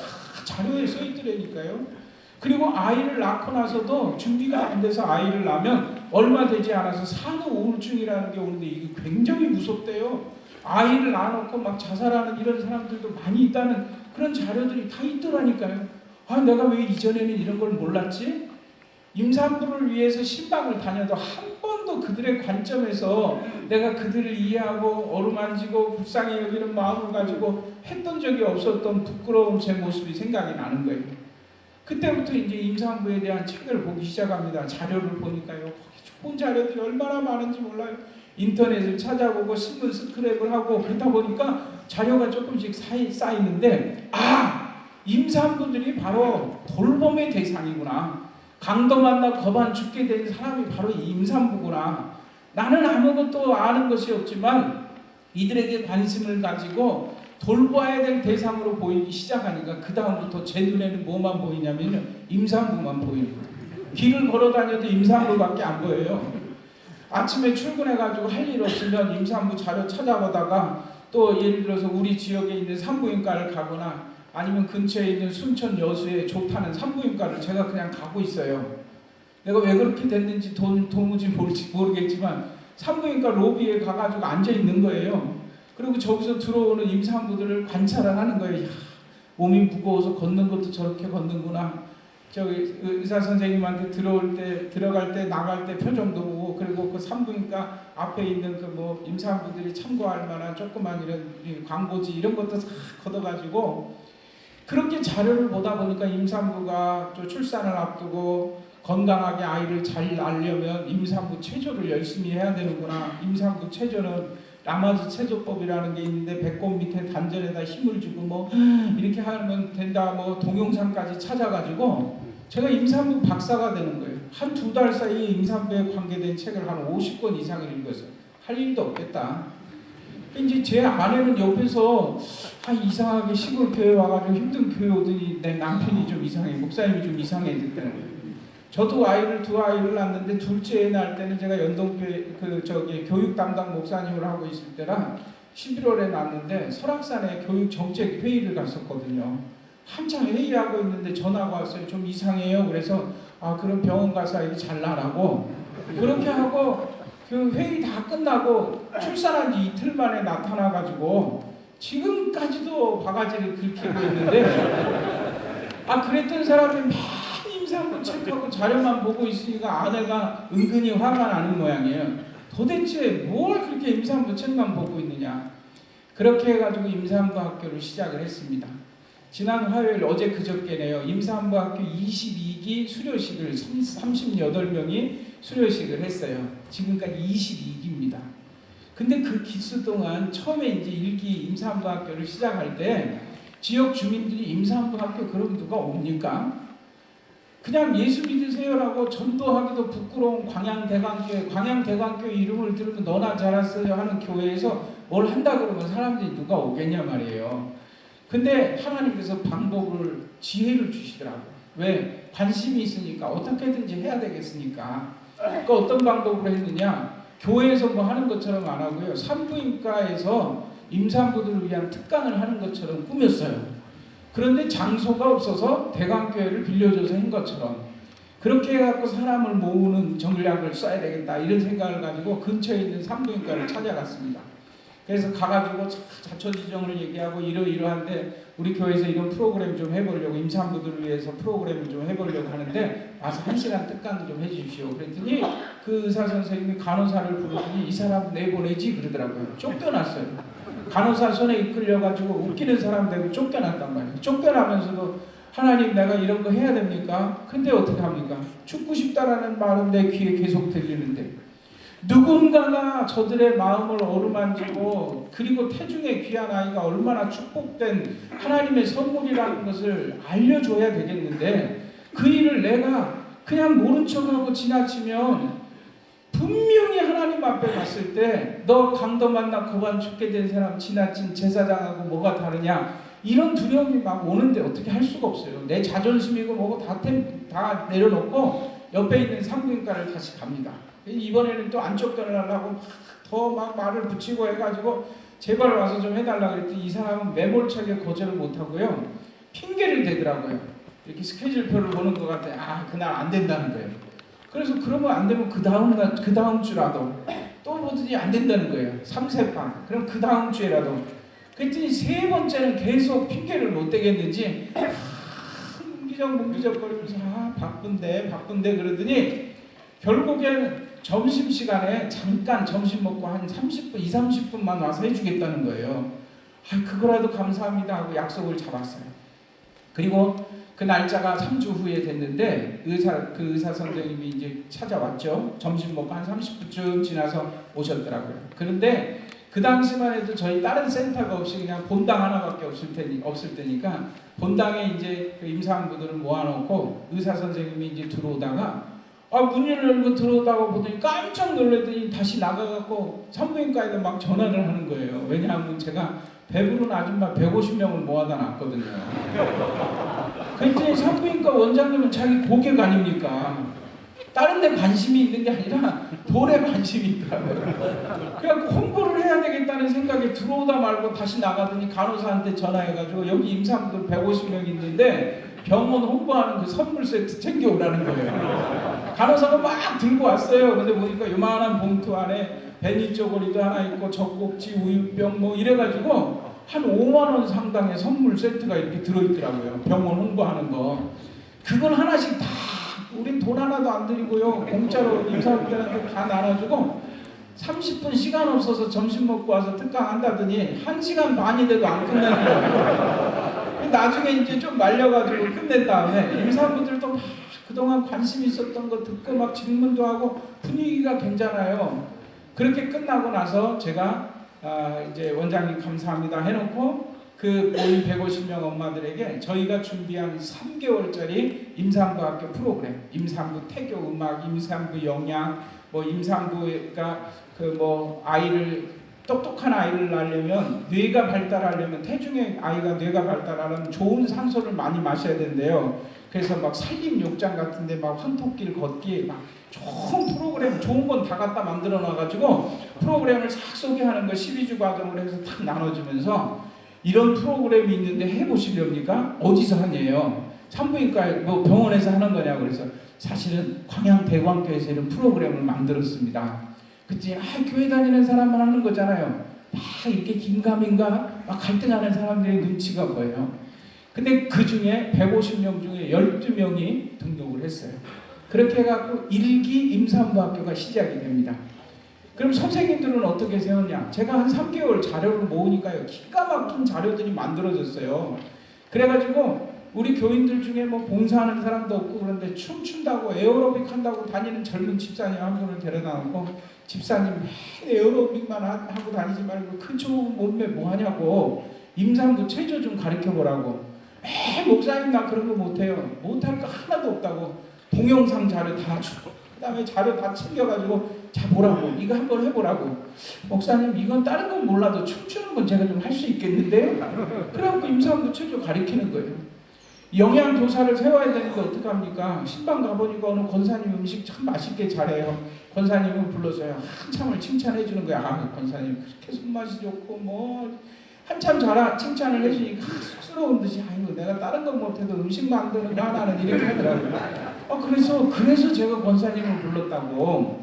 자료에 써 있더라니까요. 그리고 아이를 낳고 나서도 준비가 안 돼서 아이를 낳으면 얼마 되지 않아서 산후 우울증이라는 게 오는데 이게 굉장히 무섭대요. 아이를 낳아놓고 막 자살하는 이런 사람들도 많이 있다는 그런 자료들이 다 있더라니까요. 내가 왜 이전에는 이런 걸 몰랐지? 임산부를 위해서 신방을 다녀도 한 번도 번도 그들의 관점에서 내가 그들을 이해하고 어루만지고 불쌍히 여기는 마음을 가지고 했던 적이 없었던 부끄러운 제 모습이 생각이 나는 거예요. 그때부터 이제 임산부에 대한 책을 보기 시작합니다. 자료를 보니까요. 좋은 자료들이 얼마나 많은지 몰라요. 인터넷을 찾아보고 신문 스크랩을 하고 그러다 보니까 자료가 조금씩 쌓이는데 임산부들이 바로 돌봄의 대상이구나. 강도 만나 거반 죽게 된 사람이 바로 이 임산부구나. 나는 아무것도 아는 것이 없지만 이들에게 관심을 가지고 돌봐야 될 대상으로 보이기 시작하니까 그 다음부터 제 눈에는 뭐만 보이냐면 임산부만 보이는 거예요. 길을 걸어 다녀도 임산부밖에 안 보여요. 아침에 출근해가지고 할 일 없으면 임산부 자료 찾아보다가 또 예를 들어서 우리 지역에 있는 산부인과를 가거나 아니면 근처에 있는 순천 여수에 좋다는 산부인과를 제가 그냥 가고 있어요. 내가 왜 그렇게 됐는지 도무지 모르겠지만 산부인과 로비에 가가지고 앉아있는 거예요. 그리고 저기서 들어오는 임산부들을 관찰을 하는 거예요. 야, 몸이 무거워서 걷는 것도 저렇게 걷는구나. 저기 의사 선생님한테 들어갈 때 나갈 때 표정도 보고, 그리고 그 산부인과 앞에 있는 그 뭐 임산부들이 참고할 만한 조그만 이런 광고지 이런 것도 다 걷어가지고 그렇게 자료를 보다 보니까 임산부가 또 출산을 앞두고 건강하게 아이를 잘 낳으려면 임산부 체조를 열심히 해야 되는구나. 임산부 체조는 라마즈 체조법이라는 게 있는데 배꼽 밑에 단전에다 힘을 주고 뭐 이렇게 하면 된다. 뭐 동영상까지 찾아가지고 제가 임산부 박사가 되는 거예요. 한 2달 사이에 임산부에 관계된 책을 한 50권 이상을 읽었어요. 할 일도 없겠다. 이제 제 아내는 옆에서 이상하게 시골 교회 와가지고 힘든 교회 오더니 내 남편이 좀 이상해, 목사님이 좀 이상해 됐다는 거예요. 저도 두 아이를 낳았는데 둘째 애 낳을 때는 제가 연동교회 교육 담당 목사님을 하고 있을 때라 11월에 낳았는데 설악산에 교육 정책 회의를 갔었거든요. 한참 회의하고 있는데 전화가 왔어요. 좀 이상해요. 그래서 그럼 병원 가서 아이 잘 낳으라고 그렇게 하고 그 회의 다 끝나고 출산한 지 이틀 만에 나타나가지고 지금까지도 바가지를 긁히고 있는데 그랬던 사람이 막 임산부 체크하고 자료만 보고 있으니까 아내가 은근히 화가 나는 모양이에요. 도대체 뭘 그렇게 임산부 책만 보고 있느냐. 그렇게 해가지고 임산부 학교를 시작을 했습니다. 지난 화요일 어제 그저께네요. 임산부 학교 22기 수료식을 38명이 수료식을 했어요. 지금까지 22기입니다. 근데 그 기수 동안 처음에 이제 1기 임산부 학교를 시작할 때 지역 주민들이 임산부 학교 그럼 누가 옵니까? 그냥 예수 믿으세요라고 전도하기도 부끄러운 광양대강교회 이름을 들으면 너나 자랐어요 하는 교회에서 뭘 한다 그러면 사람들이 누가 오겠냐 말이에요. 근데 하나님께서 방법을 지혜를 주시더라고요. 왜? 관심이 있으니까 어떻게든지 해야 되겠으니까. 그러니까 어떤 방법으로 했느냐? 교회에서 뭐 하는 것처럼 안 하고요. 산부인과에서 임산부들을 위한 특강을 하는 것처럼 꾸몄어요. 그런데 장소가 없어서 대강교회를 빌려줘서 한 것처럼 그렇게 해갖고 사람을 모으는 전략을 써야 되겠다 이런 생각을 가지고 근처에 있는 산부인과를 찾아갔습니다. 그래서 가가지고 자초지종을 얘기하고 이러한데 우리 교회에서 이런 프로그램 좀 해보려고 임산부들을 위해서 프로그램을 좀 해보려고 하는데 와서 1시간 특강 좀 해주십시오. 그랬더니 그 의사 선생님이 간호사를 부르더니 이 사람 내보내지 그러더라고요. 쫓겨났어요. 간호사 손에 이끌려가지고 웃기는 사람 되고 쫓겨났단 말이에요. 쫓겨나면서도 하나님 내가 이런 거 해야 됩니까? 근데 어떻게 합니까? 죽고 싶다라는 말은 내 귀에 계속 들리는데 누군가가 저들의 마음을 어루만지고 그리고 태중의 귀한 아이가 얼마나 축복된 하나님의 선물이라는 것을 알려줘야 되겠는데 그 일을 내가 그냥 모른 척하고 지나치면 분명히 하나님 앞에 갔을 때 너 강도 만나 고반 죽게 된 사람 지나친 제사장하고 뭐가 다르냐 이런 두려움이 막 오는데 어떻게 할 수가 없어요. 내 자존심이고 뭐고 다 내려놓고 옆에 있는 산부인과를 다시 갑니다. 이번에는 또 안 쫓겨나려고 더 막 말을 붙이고 해가지고 제발 와서 좀 해달라 그랬더니 이 사람은 매몰차게 거절을 못하고요. 핑계를 대더라고요. 이렇게 스케줄표를 보는 것 같아. 그날 안 된다는 거예요. 그래서 그러면 안 되면 그 다음 주라도 또 뭐든지 안 된다는 거예요. 3세판. 그럼 그 다음 주에라도. 그랬더니 3번째는 계속 핑계를 못 대겠는지 뭉기적거리면서 바쁜데 그러더니 결국에는 점심시간에 잠깐 점심 먹고 한 30분, 30분만 와서 해주겠다는 거예요. 그거라도 감사합니다 하고 약속을 잡았어요. 그리고 그 날짜가 3주 후에 됐는데 그 의사 선생님이 이제 찾아왔죠. 점심 먹고 한 30분쯤 지나서 오셨더라고요. 그런데 그 당시만 해도 저희 다른 센터가 없이 그냥 본당 하나밖에 없을 때니까 본당에 이제 그 임산부들을 모아놓고 의사 선생님이 이제 들어오다가 문을 열고 들어오다가 보더니 깜짝 놀랐더니 다시 나가갖고 산부인과에다 막 전화를 하는 거예요. 왜냐하면 제가 배부른 아줌마 150명을 모아다 놨거든요. 그랬더니 산부인과 원장님은 자기 고객 아닙니까? 다른 데 관심이 있는 게 아니라 돌에 관심이 있더라고요. 그래서 홍보를 해야 되겠다는 생각에 들어오다 말고 다시 나가더니 간호사한테 전화해가지고 여기 임산부들 150명 있는데 병원 홍보하는 그 선물 세트 챙겨오라는 거예요. 간호사가 막 들고 왔어요. 근데 보니까 요만한 봉투 안에 베니 쪼고리도 하나 있고 젖꼭지, 우유병 뭐 이래가지고 한 5만 원 상당의 선물 세트가 이렇게 들어있더라고요. 병원 홍보하는 거. 그걸 하나씩 다 우린 돈 하나도 안 드리고요. 공짜로 임산부들한테 다 나눠주고 30분 시간 없어서 점심 먹고 와서 특강한다더니 1시간 반이 돼도 안 끝내는 거예요. 나중에 이제 좀 말려가지고 끝낸 다음에 임산부들도 막 그동안 관심 있었던 거 듣고 막 질문도 하고 분위기가 괜찮아요. 그렇게 끝나고 나서 제가 이제 원장님 감사합니다 해놓고 그 모인 150명 엄마들에게 저희가 준비한 3개월짜리 임산부학교 프로그램, 임산부 태교 음악, 임산부 영양, 뭐 임산부가 그 뭐 아이를 똑똑한 아이를 낳으려면 뇌가 발달하려면 태중의 아이가 뇌가 발달하려면 좋은 산소를 많이 마셔야 된대요. 그래서 막 산림 욕장 같은데 막 황토길 걷기 막 좋은 프로그램 좋은 건 다 갖다 만들어 놔가지고 프로그램을 싹 소개하는 거 12주 과정으로 해서 탁 나눠주면서 이런 프로그램이 있는데 해보시렵니까? 어디서 하냐요? 산부인과 뭐 병원에서 하는 거냐고 그래서 사실은 광양대광교에서 이런 프로그램을 만들었습니다. 그때 교회 다니는 사람만 하는 거잖아요. 막 이렇게 긴가민가 막 갈등하는 사람들의 눈치가 보여요. 근데 그 중에 150명 중에 12명이 등록을 했어요. 그렇게 해갖고 1기 임산부학교가 시작이 됩니다. 그럼 선생님들은 어떻게 세웠냐? 제가 한 3개월 자료를 모으니까요. 기가 막힌 자료들이 만들어졌어요. 그래가지고 우리 교인들 중에 뭐 봉사하는 사람도 없고 그런데 춤춘다고 에어로빅 한다고 다니는 젊은 집사님 한 분을 데려다 놓고 집사님 에어로빅만 하고 다니지 말고 큰 좋은 몸매 뭐 하냐고 임산부 체조 좀 가르쳐보라고. 목사님 나 그런 거 못해요. 못할 거 하나도 없다고 동영상 자료 다 주고 그 다음에 자료 다 챙겨가지고 자 보라고 이거 한번 해보라고. 목사님 이건 다른 건 몰라도 춤추는 건 제가 좀 할 수 있겠는데요. 그래갖고 임산부 체조 가르치는 거예요. 영양교사를 세워야 되는데 어떡합니까? 신방 가보니까 어느 권사님 음식 참 맛있게 잘해요. 권사님을 불러서요. 한참을 칭찬해 주는 거야. 권사님 그렇게 손맛이 좋고 뭐 한참 칭찬을 해주니까 쑥스러운 듯이 아이고 내가 다른 건 못해도 음식 만드는 거 하나는 이렇게 하더라고요. 그래서 제가 권사님을 불렀다고.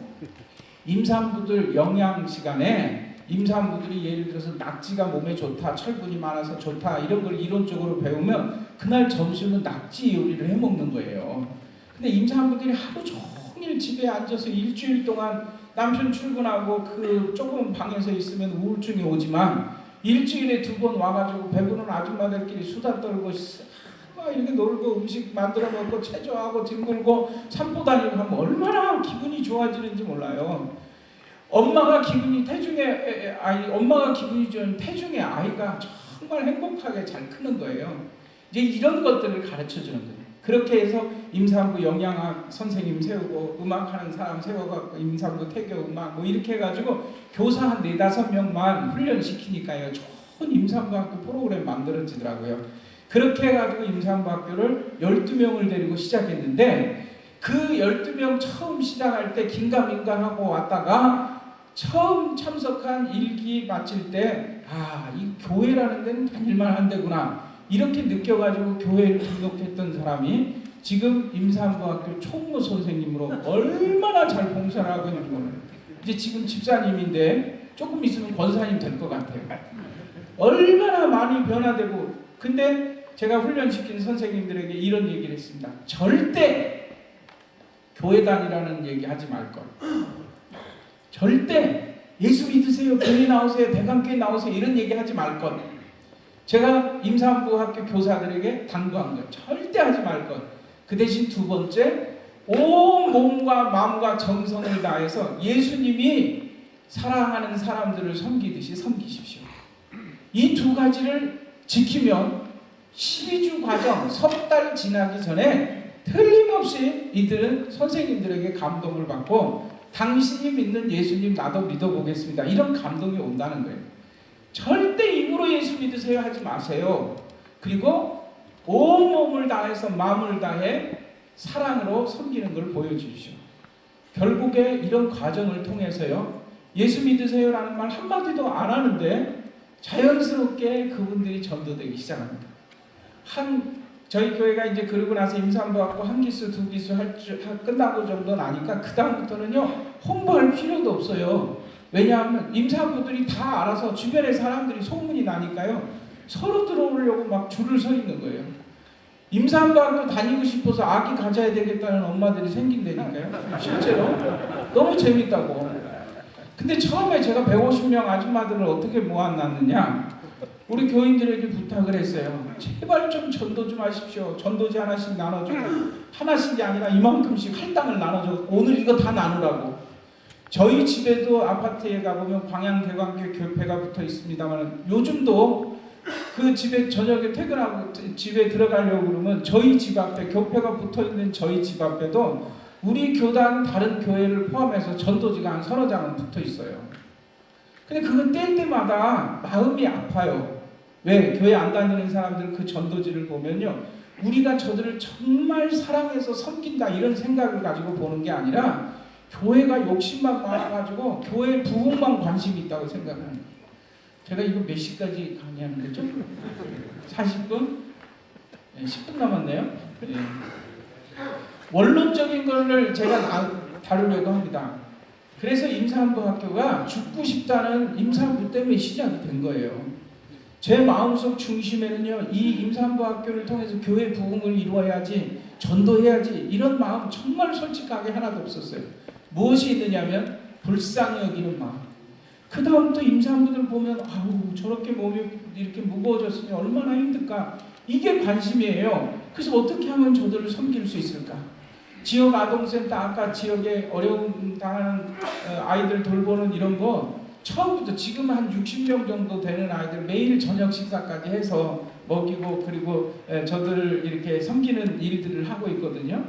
임산부들 영양 시간에 임산부들이 예를 들어서 낙지가 몸에 좋다, 철분이 많아서 좋다 이런 걸 이론적으로 배우면 그날 점심은 낙지 요리를 해먹는 거예요. 근데 임산부들이 하루 종일 집에 앉아서 일주일 동안 남편 출근하고 그 좁은 방에서 있으면 우울증이 오지만 일주일에 2번 와가지고 배부른 아줌마들끼리 수다 떨고 막 이렇게 놀고 음식 만들어 먹고 체조하고 뒹굴고 산보 다니고 하면 얼마나 기분이 좋아지는지 몰라요. 엄마가 기분이 좋은 태중의 아이가 정말 행복하게 잘 크는 거예요. 이제 이런 것들을 가르쳐 주는 거예요. 그렇게 해서 임산부 영양학 선생님 세우고 음악하는 사람 세워갖고 임산부 태교 음악 뭐 이렇게 해가지고 교사 한 4-5명만 훈련시키니까요. 좋은 임산부학교 프로그램 만들어지더라고요. 그렇게 해가지고 임산부학교를 12명을 데리고 시작했는데 그 12명 처음 시작할 때 긴가민가하고 왔다가 처음 참석한 1기 마칠 때 이 교회라는 데는 다닐만 한 데구나 이렇게 느껴가지고 교회를 등록했던 사람이 지금 임산부학교 총무 선생님으로 얼마나 잘 봉사를 하고 있는지 몰라요. 이제 지금 집사님인데 조금 있으면 권사님 될 것 같아요. 얼마나 많이 변화되고. 근데 제가 훈련시킨 선생님들에게 이런 얘기를 했습니다. 절대 교회 다니라는 얘기 하지 말 걸. 절대 예수 믿으세요, 교회 나오세요, 대강교회 나오세요 이런 얘기 하지 말 것. 제가 임산부 학교 교사들에게 당부한 것. 절대 하지 말 것. 그 대신 두 번째, 온 몸과 마음과 정성을 다해서 예수님이 사랑하는 사람들을 섬기듯이 섬기십시오. 이 두 가지를 지키면 12주 과정, 석 달 지나기 전에 틀림없이 이들은 선생님들에게 감동을 받고 당신이 믿는 예수님 나도 믿어보겠습니다. 이런 감동이 온다는 거예요. 절대 입으로 예수 믿으세요 하지 마세요. 그리고 온몸을 다해서 마음을 다해 사랑으로 섬기는 걸 보여주십시오. 결국에 이런 과정을 통해서요, 예수 믿으세요라는 말 한마디도 안 하는데 자연스럽게 그분들이 전도되기 시작합니다. 저희 교회가 이제 그러고 나서 임산부 받고 한 기수, 두 기수 끝나고 정도 나니까 그 다음부터는요 홍보할 필요도 없어요. 왜냐하면 임산부들이 다 알아서 주변의 사람들이 소문이 나니까요 서로 들어오려고 막 줄을 서 있는 거예요. 임산부하고 다니고 싶어서 아기 가져야 되겠다는 엄마들이 생긴다니까요. 실제로 너무 재밌다고. 근데 처음에 제가 150명 아줌마들을 어떻게 모아놨느냐, 우리 교인들에게 부탁을 했어요. 제발 좀 전도 좀 하십시오. 전도지 하나씩 나눠주고, 하나씩이 아니라 이만큼씩 할당을 나눠줘. 오늘 이거 다 나누라고. 저희 집에도 아파트에 가보면 광양대광교 교회가 붙어 있습니다만 요즘도 그 집에 저녁에 퇴근하고 집에 들어가려고 그러면 저희 집 앞에 교회가 붙어 있는 저희 집 앞에도 우리 교단 다른 교회를 포함해서 전도지가 한 서너 장은 붙어 있어요. 근데 그거 뗄 때마다 마음이 아파요. 왜? 교회 안 다니는 사람들 그 전도지를 보면요, 우리가 저들을 정말 사랑해서 섬긴다 이런 생각을 가지고 보는 게 아니라 교회가 욕심만 많아가지고 교회 부흥만 관심이 있다고 생각하는 거예요. 제가 이거 몇 시까지 강의하는 거죠? 40분? 네, 10분 남았네요. 네. 원론적인 거를 제가 다루려고 합니다. 그래서 임산부 학교가 죽고 싶다는 임산부 때문에 시작이 된 거예요. 제 마음속 중심에는요, 이 임산부 학교를 통해서 교회 부흥을 이루어야지, 전도해야지 이런 마음 정말 솔직하게 하나도 없었어요. 무엇이 있느냐면 불쌍히 여기는 마음. 그 다음부터 임산부들 보면 아우 저렇게 몸이 이렇게 무거워졌으니 얼마나 힘들까, 이게 관심이에요. 그래서 어떻게 하면 저들을 섬길 수 있을까. 지역 아동센터, 아까 지역에 어려움 당하는 아이들 돌보는 이런 거 처음부터 지금 한 60명 정도 되는 아이들 매일 저녁 식사까지 해서 먹이고 그리고 저들을 이렇게 섬기는 일들을 하고 있거든요.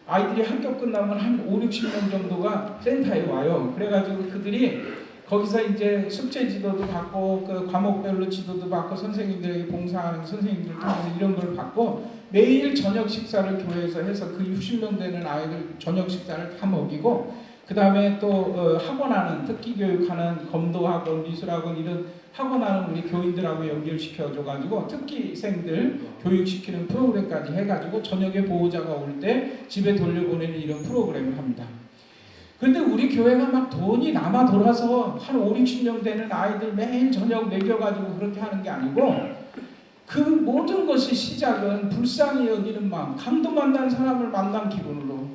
아이들이 학교 끝나면 한 5, 60명 정도가 센터에 와요. 그래가지고 그들이 거기서 이제 숙제 지도도 받고 그 과목별로 지도도 받고 선생님들에게 봉사하는 선생님들 통해서 이런 걸 받고 매일 저녁 식사를 교회에서 해서 그 60명 되는 아이들 저녁 식사를 다 먹이고, 그 다음에 또 학원하는 특기교육하는 검도학원, 미술학원 이런 학원하는 우리 교인들하고 연결시켜줘가지고 특기생들 교육시키는 프로그램까지 해가지고 저녁에 보호자가 올 때 집에 돌려보내는 이런 프로그램을 합니다. 근데 우리 교회가 막 돈이 남아 돌아서 한 5, 60명 되는 아이들 매일 저녁 먹여가지고 그렇게 하는 게 아니고, 그 모든 것이 시작은 불쌍히 여기는 마음, 감동한다는 사람을 만난 기분으로.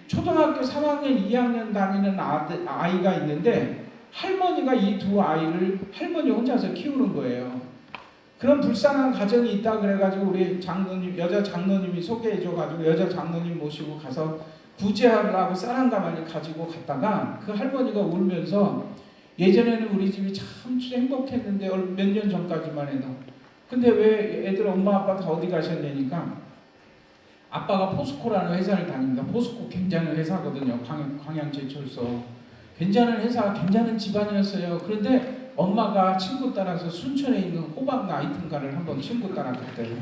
초등학교 3학년, 2학년 다니는 아이가 있는데 할머니가 이 두 아이를 할머니 혼자서 키우는 거예요. 그런 불쌍한 가정이 있다 그래가지고 우리 장로님, 여자 장로님이 소개해줘가지고 여자 장로님 모시고 가서 구제하려고 쌀 한 가마니 가지고 갔다가 그 할머니가 울면서 예전에는 우리 집이 참 행복했는데 몇 년 전까지만 해도, 근데 왜 애들 엄마 아빠 다 어디 가셨냐니까 아빠가 포스코라는 회사를 다닙니다. 포스코 괜찮은 회사거든요. 광양제철소. 괜찮은 회사, 괜찮은 집안이었어요. 그런데 엄마가 친구 따라서 순천에 있는 호박 나이튼가를 한번 친구 따라 갔대요.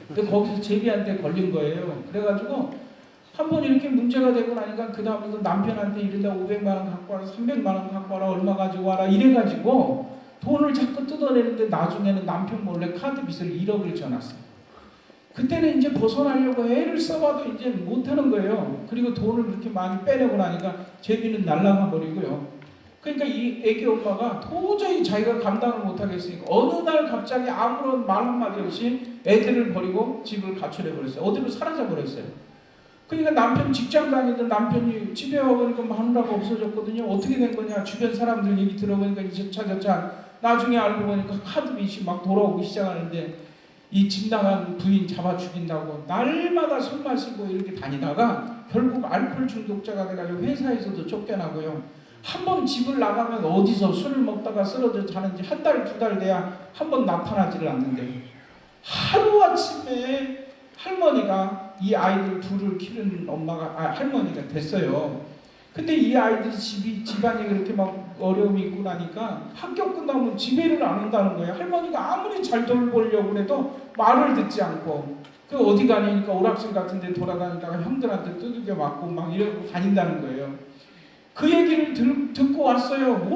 근데 거기서 제비한테 걸린 거예요. 그래가지고 한번 이렇게 문제가 되고 나니까 그 다음부터 남편한테 이러다 500만 원 갖고 와라, 300만 원 갖고 와라, 얼마 가지고 와라 이래가지고 돈을 자꾸 뜯어내는데 나중에는 남편 몰래 카드 빚을 1억을 져놨어요. 그때는 이제 벗어나려고 애를 써봐도 이제 못하는 거예요. 그리고 돈을 그렇게 많이 빼내고 나니까 제비는 날라가 버리고요. 그러니까 이 애기 엄마가 도저히 자기가 감당을 못하겠으니까 어느 날 갑자기 아무런 말 한마디 없이 애들을 버리고 집을 가출해 버렸어요. 어디로 사라져 버렸어요. 그러니까 남편 직장 다니던 남편이 집에 와보니까 마누라가 없어졌거든요. 어떻게 된 거냐. 주변 사람들 얘기 들어보니까 저차 나중에 알고 보니까 카드빚이 막 돌아오기 시작하는데 이 집 나간 부인 잡아 죽인다고 날마다 술 마시고 이렇게 다니다가 결국 알코올 중독자가 돼가지고 회사에서도 쫓겨나고요. 한 번 집을 나가면 어디서 술을 먹다가 쓰러져 자는지 한 달, 두 달 돼야 한 번 나타나지를 않는데 하루아침에 할머니가 이 아이들 둘을 키우는 할머니가 됐어요. 근데 이 아이들이 집안이 그렇게 막 어려움이 있고 나니까 학교 끝나면 집에를 안 온다는 거예요. 할머니가 아무리 잘 돌보려고 해도 말을 듣지 않고 그 어디 가니까 오락실 같은 데 돌아다니다가 형들한테 두들겨 맞고 막 이러고 다닌다는 거예요. 그 얘기를 듣고 왔어요.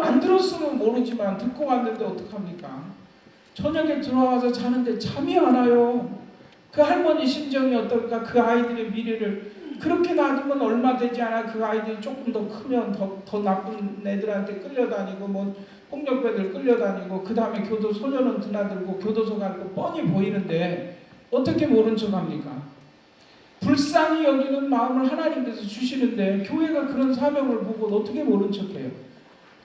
안 들었으면 모르지만 듣고 왔는데 어떡합니까? 저녁에 들어와서 자는데 잠이 안 와요. 그 할머니 심정이 어떨까? 그 아이들의 미래를 그렇게 놔두면 얼마 되지 않아 그 아이들이 조금 더 크면 더 나쁜 애들한테 끌려다니고 뭐 폭력배들 끌려다니고 그 다음에 소년원 드나들고 교도소 갈 거 뻔히 보이는데 어떻게 모른 척합니까? 불쌍히 여기는 마음을 하나님께서 주시는데 교회가 그런 사명을 보고 어떻게 모른 척해요?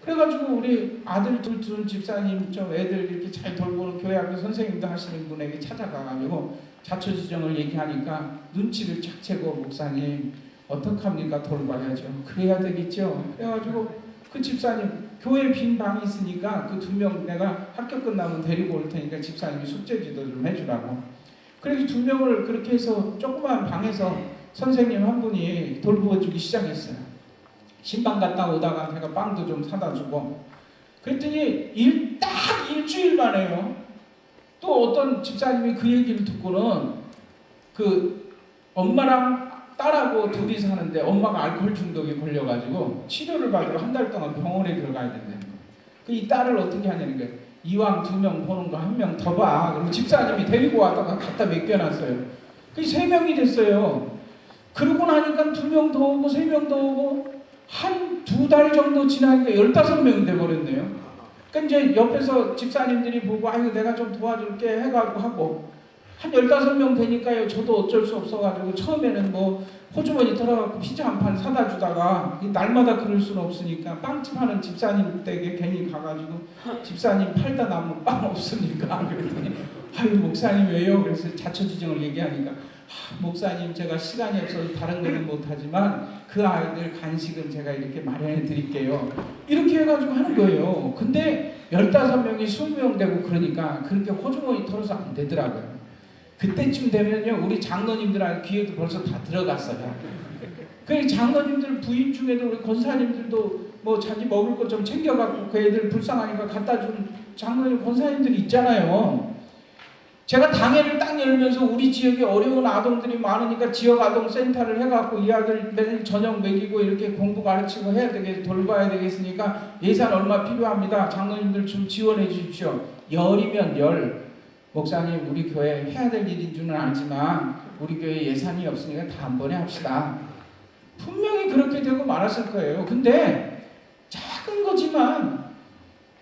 그래가지고 우리 아들 둘 집사님 좀 애들 이렇게 잘 돌보는 교회 학교 선생님도 하시는 분에게 찾아가가지고 자초지정을 얘기하니까 눈치를 착 채고 목사님 어떡합니까? 돌봐야죠. 그래야 되겠죠. 그래가지고 그 집사님 교회 빈 방이 있으니까 그 2명 내가 학교 끝나면 데리고 올 테니까 집사님이 숙제지도 좀 해주라고. 그래서 2명을 그렇게 해서 조그만 방에서 선생님 한 분이 돌보아주기 시작했어요. 신방 갔다 오다가 제가 빵도 좀 사다 주고 그랬더니 딱 일주일 만에요. 또 어떤 집사님이 그 얘기를 듣고는 그 엄마랑 딸하고 둘이 사는데 엄마가 알코올 중독에 걸려가지고 치료를 받으러 한 달 동안 병원에 들어가야 된다는 거예요. 이 딸을 어떻게 하냐는 거예요. 이왕 2명 보는 거 1명 더 봐. 그럼 집사님이 데리고 왔다가 갖다 맡겨놨어요. 그게 3명이 됐어요. 그러고 나니까 2명 더 오고 3명 더 오고 한 2달 정도 지나니까 15명이 돼버렸네요. 그러니까 이제 옆에서 집사님들이 보고 아이고 내가 좀 도와줄게 해가지고 하고 한 15명 되니까요. 저도 어쩔 수 없어가지고 처음에는 뭐 호주머니 털어갖고 피자 한 판 사다 주다가 날마다 그럴 수는 없으니까 빵집 하는 집사님 댁에 괜히 가가지고 집사님 팔다 남은 빵 없습니까? 그랬더니 아유 목사님 왜요? 그래서 자초지정을 얘기하니까 목사님 제가 시간이 없어서 다른 거는 못하지만 그 아이들 간식은 제가 이렇게 마련해 드릴게요. 이렇게 해가지고 하는 거예요. 근데 15명이 20명 되고 그러니까 그렇게 호주머니 털어서 안 되더라고요. 그때쯤 되면요 우리 장로님들 귀에도 벌써 다 들어갔어요. 그 장로님들 부인 중에도 우리 권사님들도 뭐 자기 먹을 거 좀 챙겨갖고 그 애들 불쌍하니까 갖다 준 장로님 권사님들이 있잖아요. 제가 당회를 딱 열면서 우리 지역에 어려운 아동들이 많으니까 지역 아동 센터를 해갖고 이 아들 매일 저녁 먹이고 이렇게 공부 가르치고 해야 되겠 돌봐야 되겠으니까 예산 얼마 필요합니다. 장로님들 좀 지원해 주십시오. 10이면 10. 목사님 우리 교회 해야 될 일인 줄은 알지만 우리 교회 예산이 없으니까 다음번에 합시다. 분명히 그렇게 되고 말았을 거예요. 근데 작은 거지만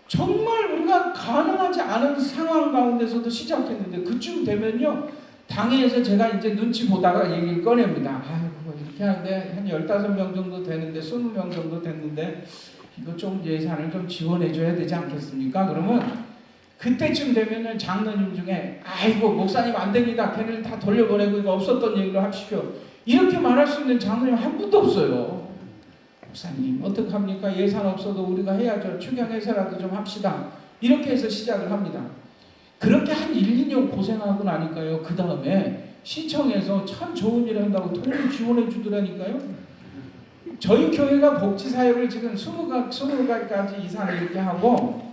정말 우리가 가능하지 않은 상황 가운데서도 시작했는데 그쯤 되면요 당회에서 제가 이제 눈치 보다가 얘기를 꺼냅니다. 아이고 이렇게 하는데 한 15명 정도 되는데 20명 정도 됐는데 이거 좀 예산을 좀 지원해 줘야 되지 않겠습니까? 그러면 그때쯤 되면은 장로님 중에 아이고 목사님 안 됩니다. 걔네를 다 돌려보내고 이거 없었던 얘기로 합시오. 이렇게 말할 수 있는 장로님 한 분도 없어요. 목사님 어떡합니까? 예산 없어도 우리가 해야죠. 추경해서라도 좀 합시다. 이렇게 해서 시작을 합니다. 그렇게 한 1, 2년 고생하고 나니까요. 그 다음에 시청에서 참 좋은 일 한다고 돈을 지원해 주더라니까요. 저희 교회가 복지사역을 지금 20가지 이상 이렇게 하고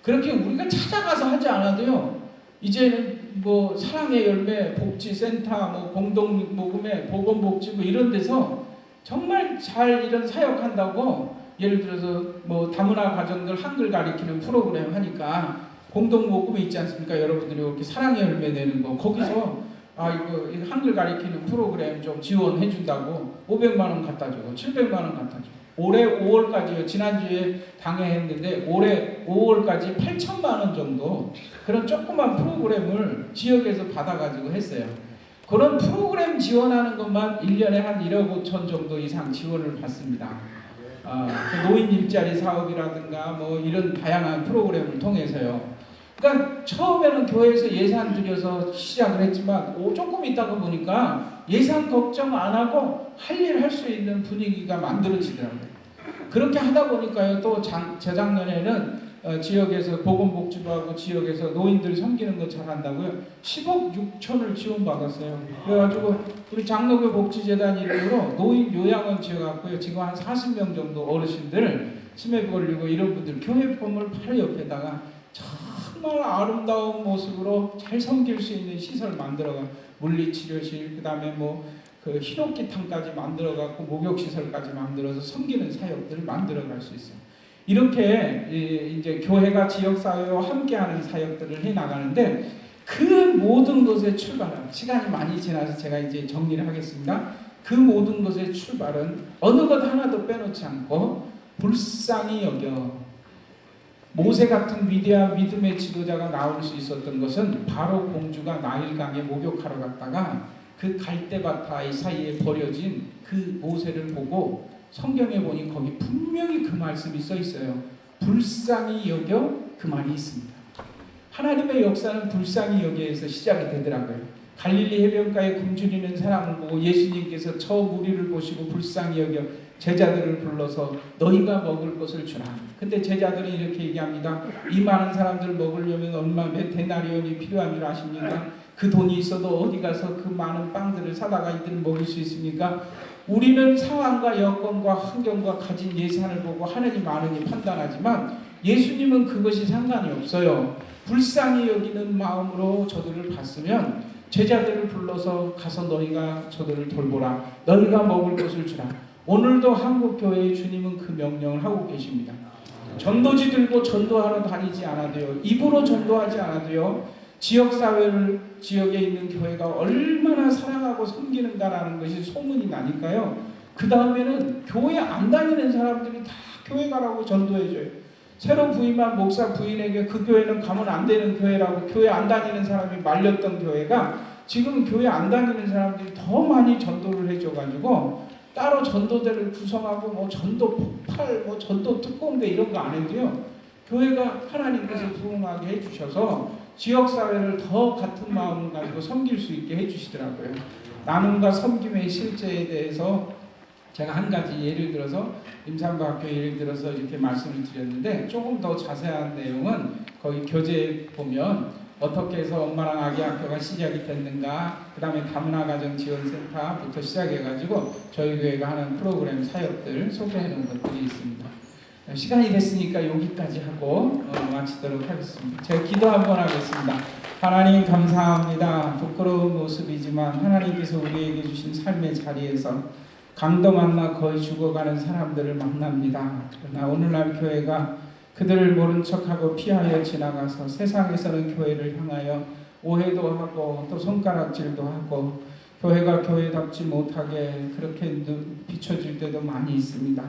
그렇게 우리가 찾아가서 하지 않아도요. 이제는 뭐 사랑의 열매 복지센터 뭐 공동모금회 보건복지부 이런 데서 정말 잘 이런 사역한다고 예를 들어서 뭐 다문화 가정들 한글 가리키는 프로그램 하니까 공동모금회 있지 않습니까? 여러분들이 이렇게 사랑의 열매 내는 거 거기서 이거 한글 가리키는 프로그램 좀 지원해 준다고 500만 원 갖다 주고 700만 원 갖다 주고 올해 5월까지요. 지난주에 당회했는데 올해 5월까지 8천만 원 정도 그런 조그만 프로그램을 지역에서 받아가지고 했어요. 그런 프로그램 지원하는 것만 1년에 한 1억 5천 정도 이상 지원을 받습니다. 그 노인 일자리 사업이라든가 뭐 이런 다양한 프로그램을 통해서요. 그러니까 처음에는 교회에서 예산 들여서 시작을 했지만 조금 있다가 보니까 예산 걱정 안 하고 할 일 할 수 있는 분위기가 만들어지더라고요. 그렇게 하다 보니까요, 또 재작년에는 지역에서 보건복지부 하고 지역에서 노인들 섬기는 거 잘한다고요 10억 6천을 지원받았어요. 그래가지고 우리 장로교 복지재단 이름으로 노인 요양원 지어갖고요, 지금 한 40명 정도 어르신들 치매 걸리고 이런 분들 교회 건물 바로 옆에다가 정말 아름다운 모습으로 잘 섬길 수 있는 시설 만들어가 물리치료실, 그 다음에 그 흰옥기탕까지 만들어갖고 목욕시설까지 만들어서 섬기는 사역들을 만들어갈 수 있어요. 이렇게 이제 교회가 지역사회와 함께하는 사역들을 해나가는데, 그 모든 것의 출발은, 시간이 많이 지나서 제가 이제 정리를 하겠습니다. 그 모든 것의 출발은 어느 것 하나도 빼놓지 않고 불쌍히 여겨. 모세 같은 위대한 믿음의 지도자가 나올 수 있었던 것은 바로 공주가 나일강에 목욕하러 갔다가 그 갈대밭 사이에 버려진 그 모세를 보고, 성경에 보니 거기 분명히 그 말씀이 써 있어요. 불쌍히 여겨, 그 말이 있습니다. 하나님의 역사는 불쌍히 여기에서 시작이 되더라고요. 갈릴리 해변가에 굶주리는 사람을 보고 예수님께서 저 무리를 보시고 불쌍히 여겨 제자들을 불러서 너희가 먹을 것을 주라. 근데 제자들이 이렇게 얘기합니다. 이 많은 사람들 먹으려면 얼마 몇 데나리온이 필요한 줄 아십니까? 그 돈이 있어도 어디 가서 그 많은 빵들을 사다가 이들을 먹일 수 있습니까? 우리는 상황과 여건과 환경과 가진 예산을 보고 하느니 마느니 판단하지만 예수님은 그것이 상관이 없어요. 불쌍히 여기는 마음으로 저들을 봤으면 제자들을 불러서 가서 너희가 저들을 돌보라. 너희가 먹을 것을 주라. 오늘도 한국교회의 주님은 그 명령을 하고 계십니다. 전도지 들고 전도하러 다니지 않아도요. 입으로 전도하지 않아도요. 지역사회를, 지역에 있는 교회가 얼마나 사랑하고 섬기는가라는 것이 소문이 나니까요. 그 다음에는 교회 안 다니는 사람들이 다 교회 가라고 전도해줘요. 새로 부임한 목사 부인에게 그 교회는 가면 안 되는 교회라고 교회 안 다니는 사람이 말렸던 교회가 지금 교회 안 다니는 사람들이 더 많이 전도를 해줘가지고 따로 전도대를 구성하고 전도 폭발, 전도 특공대 이런 거 안 해도요. 교회가 하나님께서 부흥하게 해주셔서 지역사회를 더 같은 마음을 가지고 섬길 수 있게 해주시더라고요. 나눔과 섬김의 실제에 대해서 제가 한 가지 예를 들어서 임산부학교 예를 들어서 이렇게 말씀을 드렸는데, 조금 더 자세한 내용은 거기 교재에 보면 어떻게 해서 엄마랑 아기 학교가 시작이 됐는가, 그 다음에 다문화가정지원센터부터 시작해가지고 저희 교회가 하는 프로그램 사역들 소개해 놓은 것들이 있습니다. 시간이 됐으니까 여기까지 하고 마치도록 하겠습니다. 제가 기도 한번 하겠습니다. 하나님 감사합니다. 부끄러운 모습이지만 하나님께서 우리에게 주신 삶의 자리에서 강도 만나 거의 죽어가는 사람들을 만납니다. 그러나 오늘날 교회가 그들을 모른 척하고 피하여 지나가서 세상에서는 교회를 향하여 오해도 하고 또 손가락질도 하고 교회가 교회답지 못하게 그렇게 비춰질 때도 많이 있습니다.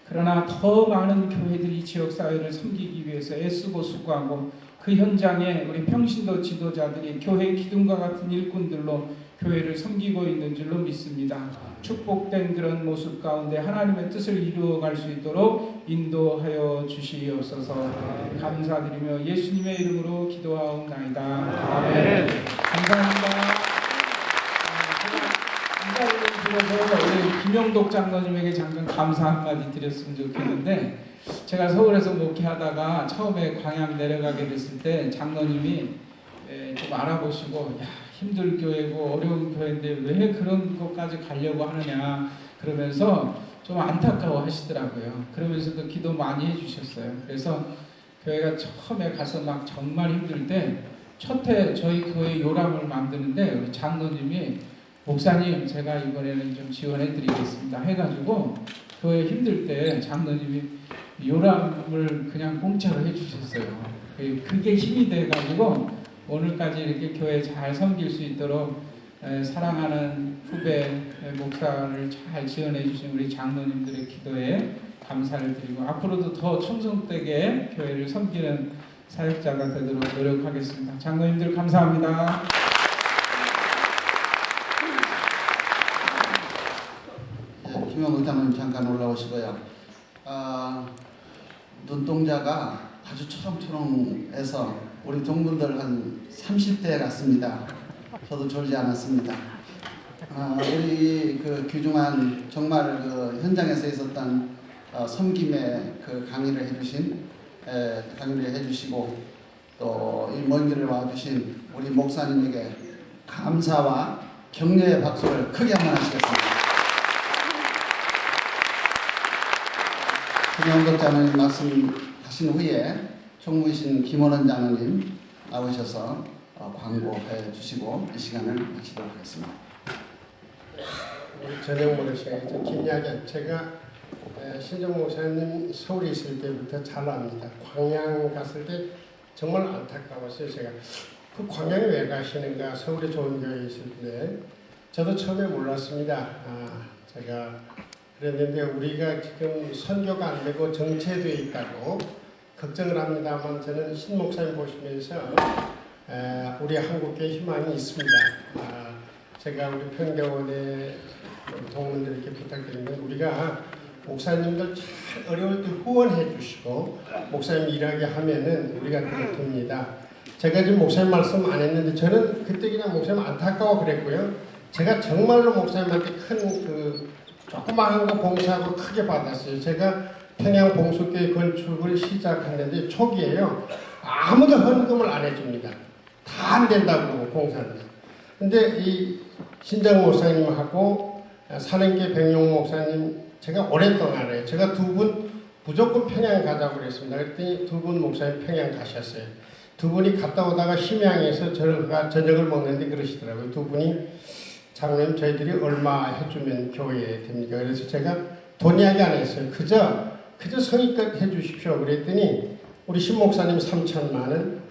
그러나 더 많은 교회들이 지역사회를 섬기기 위해서 애쓰고 수고하고 그 현장에 우리 평신도 지도자들이 교회 기둥과 같은 일꾼들로 교회를 섬기고 있는 줄로 믿습니다. 축복된 그런 모습 가운데 하나님의 뜻을 이루어갈 수 있도록 인도하여 주시옵소서. 감사드리며 예수님의 이름으로 기도하옵나이다. 아멘. 감사합니다. 이 자리를 빌어서 우리 김영독 장로님에게 잠깐 감사 한마디 드렸으면 좋겠는데, 제가 서울에서 목회하다가 처음에 광양 내려가게 됐을 때 장로님이 좀 알아보시고 힘들 교회고 어려운 교회인데 왜 그런 것까지 가려고 하느냐 그러면서 좀 안타까워 하시더라고요. 그러면서도 기도 많이 해주셨어요. 그래서 교회가 처음에 가서 막 정말 힘들 때 첫해 저희 교회 요람을 만드는데 우리 장로님이 목사님 제가 이번에는 좀 지원해 드리겠습니다 해가지고 교회 힘들 때 장로님이 요람을 그냥 공짜로 해주셨어요. 그게 힘이 돼가지고 오늘까지 이렇게 교회 잘 섬길 수 있도록 사랑하는 후배 목사를 잘 지원해 주신 우리 장로님들의 기도에 감사를 드리고 앞으로도 더 충성되게 교회를 섬기는 사역자가 되도록 노력하겠습니다. 장로님들 감사합니다. 김영국 장로님 잠깐 올라오시고요. 눈동자가 아주 초롱초롱해서 우리 동문들 한 30대 같습니다. 저도 졸지 않았습니다. 우리 그 귀중한 정말 그 현장에서 있었던 섬김의 그 강의를 해주시고 또 이 먼 길을 와주신 우리 목사님에게 감사와 격려의 박수를 크게 한번 하시겠습니다. 김영덕 장로님 말씀하신 후에 총무이신 김원원 장로님 나오셔서 광고해 주시고 이 시간을 마치도록 하겠습니다. 우리 저녁 먹을 시간에 좀 긴 이야기. 제가 신정 목사님 서울에 있을 때부터 잘 압니다. 광양 갔을 때 정말 안타까웠어요. 제가 그 광양에 왜 가시는가, 서울에 좋은 교회에 있을 때 저도 처음에 몰랐습니다. 제가 그랬는데 우리가 지금 선교가 안 되고 정체되어 있다고 걱정을 합니다만 저는 신 목사님 보시면서 우리 한국교회 희망이 있습니다. 제가 우리 평교원의 동문들에게 부탁드리면 우리가 목사님들 잘 어려울 때 후원해 주시고 목사님 일하게 하면은 우리가 그렇습니다. 제가 지금 목사님 말씀 안 했는데 저는 그때 그냥 목사님 안타까워 그랬고요. 제가 정말로 목사님한테 큰 그 조그마한 거 봉사하고 크게 받았어요. 제가 평양 봉수교회 건축을 시작했는데 초기에요. 아무도 헌금을 안 해줍니다. 다 안 된다고 봉사는. 근데 이 신정 목사님하고 산행교 백용 목사님 제가 오랫동안 해요. 제가 두 분 무조건 평양 가자고 그랬습니다. 그랬더니 두 분 목사님 평양 가셨어요. 두 분이 갔다 오다가 심양에서 저녁을 먹는데 그러시더라고요. 두 분이 장로님 저희들이 얼마 해주면 교회에 됩니까? 그래서 제가 돈 이야기 안 했어요. 그저 성의껏 해주십시오. 그랬더니 우리 신 목사님 3천만 원,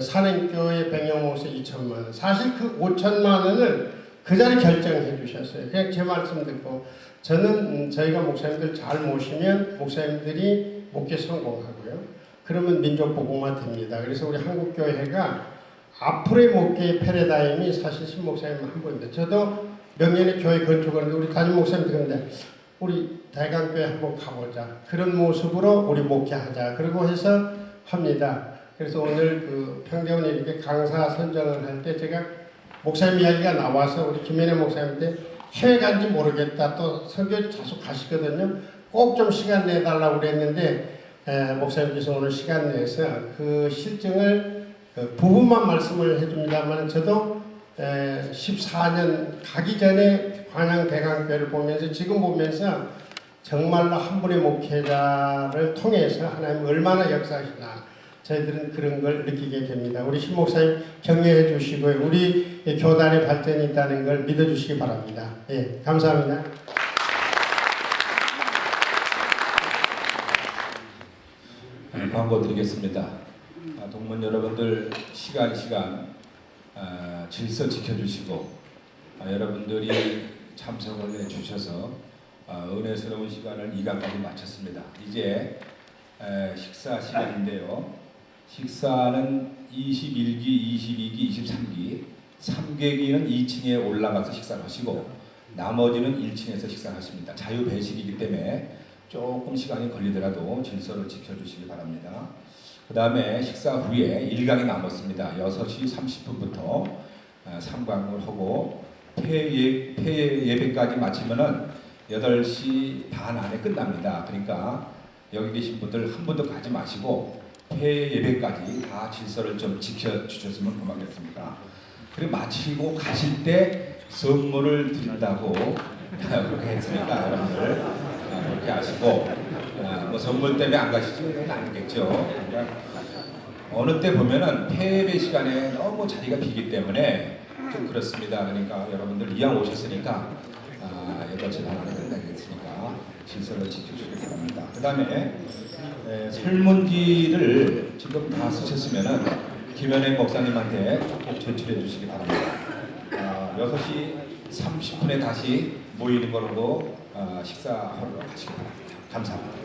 산행교회 백영 목사 2천만 원. 사실 그 5천만 원을 그 자리 결정해 주셨어요. 그냥 제 말씀 듣고 저는 저희가 목사님들 잘 모시면 목사님들이 목회 성공하고요. 그러면 민족 복음화 됩니다. 그래서 우리 한국교회가 앞으로의 목회의 패러다임이 사실 신 목사님 한 분인데 저도 명년의 교회 건축하는데 우리 담임 목사님 그런데 우리 대강교회 한번 가보자. 그런 모습으로 우리 목회하자. 그러고 해서 합니다. 그래서 오늘 그 평대원에 이렇게 강사 선정을 할 때 제가 목사님 이야기가 나와서 우리 김현애 목사님한테 해외 간지 모르겠다. 또 설교 자주 가시거든요. 꼭 좀 시간 내달라고 그랬는데 목사님께서 오늘 시간 내서 그 실증을 부분만 말씀을 해줍니다만 저도 14년 가기 전에 광양 대강교회를 보면서 지금 보면서 정말로 한 분의 목회자를 통해서 하나님 얼마나 역사하시나 저희들은 그런 걸 느끼게 됩니다. 우리 신 목사님 격려해 주시고요. 우리 교단의 발전이 있다는 걸 믿어주시기 바랍니다. 예, 감사합니다. 광고 드리겠습니다. 동문 여러분들 시간 질서 지켜주시고 여러분들이 참석을 해주셔서 은혜스러운 시간을 이 강까지 마쳤습니다. 이제 식사 시간인데요. 식사는 21기, 22기, 23기, 3계기는 2층에 올라가서 식사를 하시고 나머지는 1층에서 식사를 하십니다. 자유 배식이기 때문에 조금 시간이 걸리더라도 질서를 지켜주시기 바랍니다. 그 다음에 식사 후에 1강이 남았습니다. 6시 30분부터 3강을 하고 폐예배까지 마치면은 8시 반 안에 끝납니다. 그러니까 여기 계신 분들 한 분도 가지 마시고 폐예배까지 다 질서를 좀 지켜주셨으면 고맙겠습니다. 그리고 마치고 가실 때 선물을 드린다고 그렇게 했으니까 여러분들 그렇게 하시고 뭐 선물 때문에 안 가시지는 않겠죠. 그러니까 어느 때 보면은 폐예배 시간에 너무 자리가 비기 때문에 좀 그렇습니다. 그러니까 여러분들 이왕 오셨으니까 8시 반 안에 끝나겠으니까 질서를 지켜주시기 바랍니다. 그 다음에 설문지를 지금 다 쓰셨으면은 김현애 목사님한테 꼭 제출해 주시기 바랍니다. 6시 30분에 다시 모이는 걸로 식사하러 가시기 바랍니다. 감사합니다.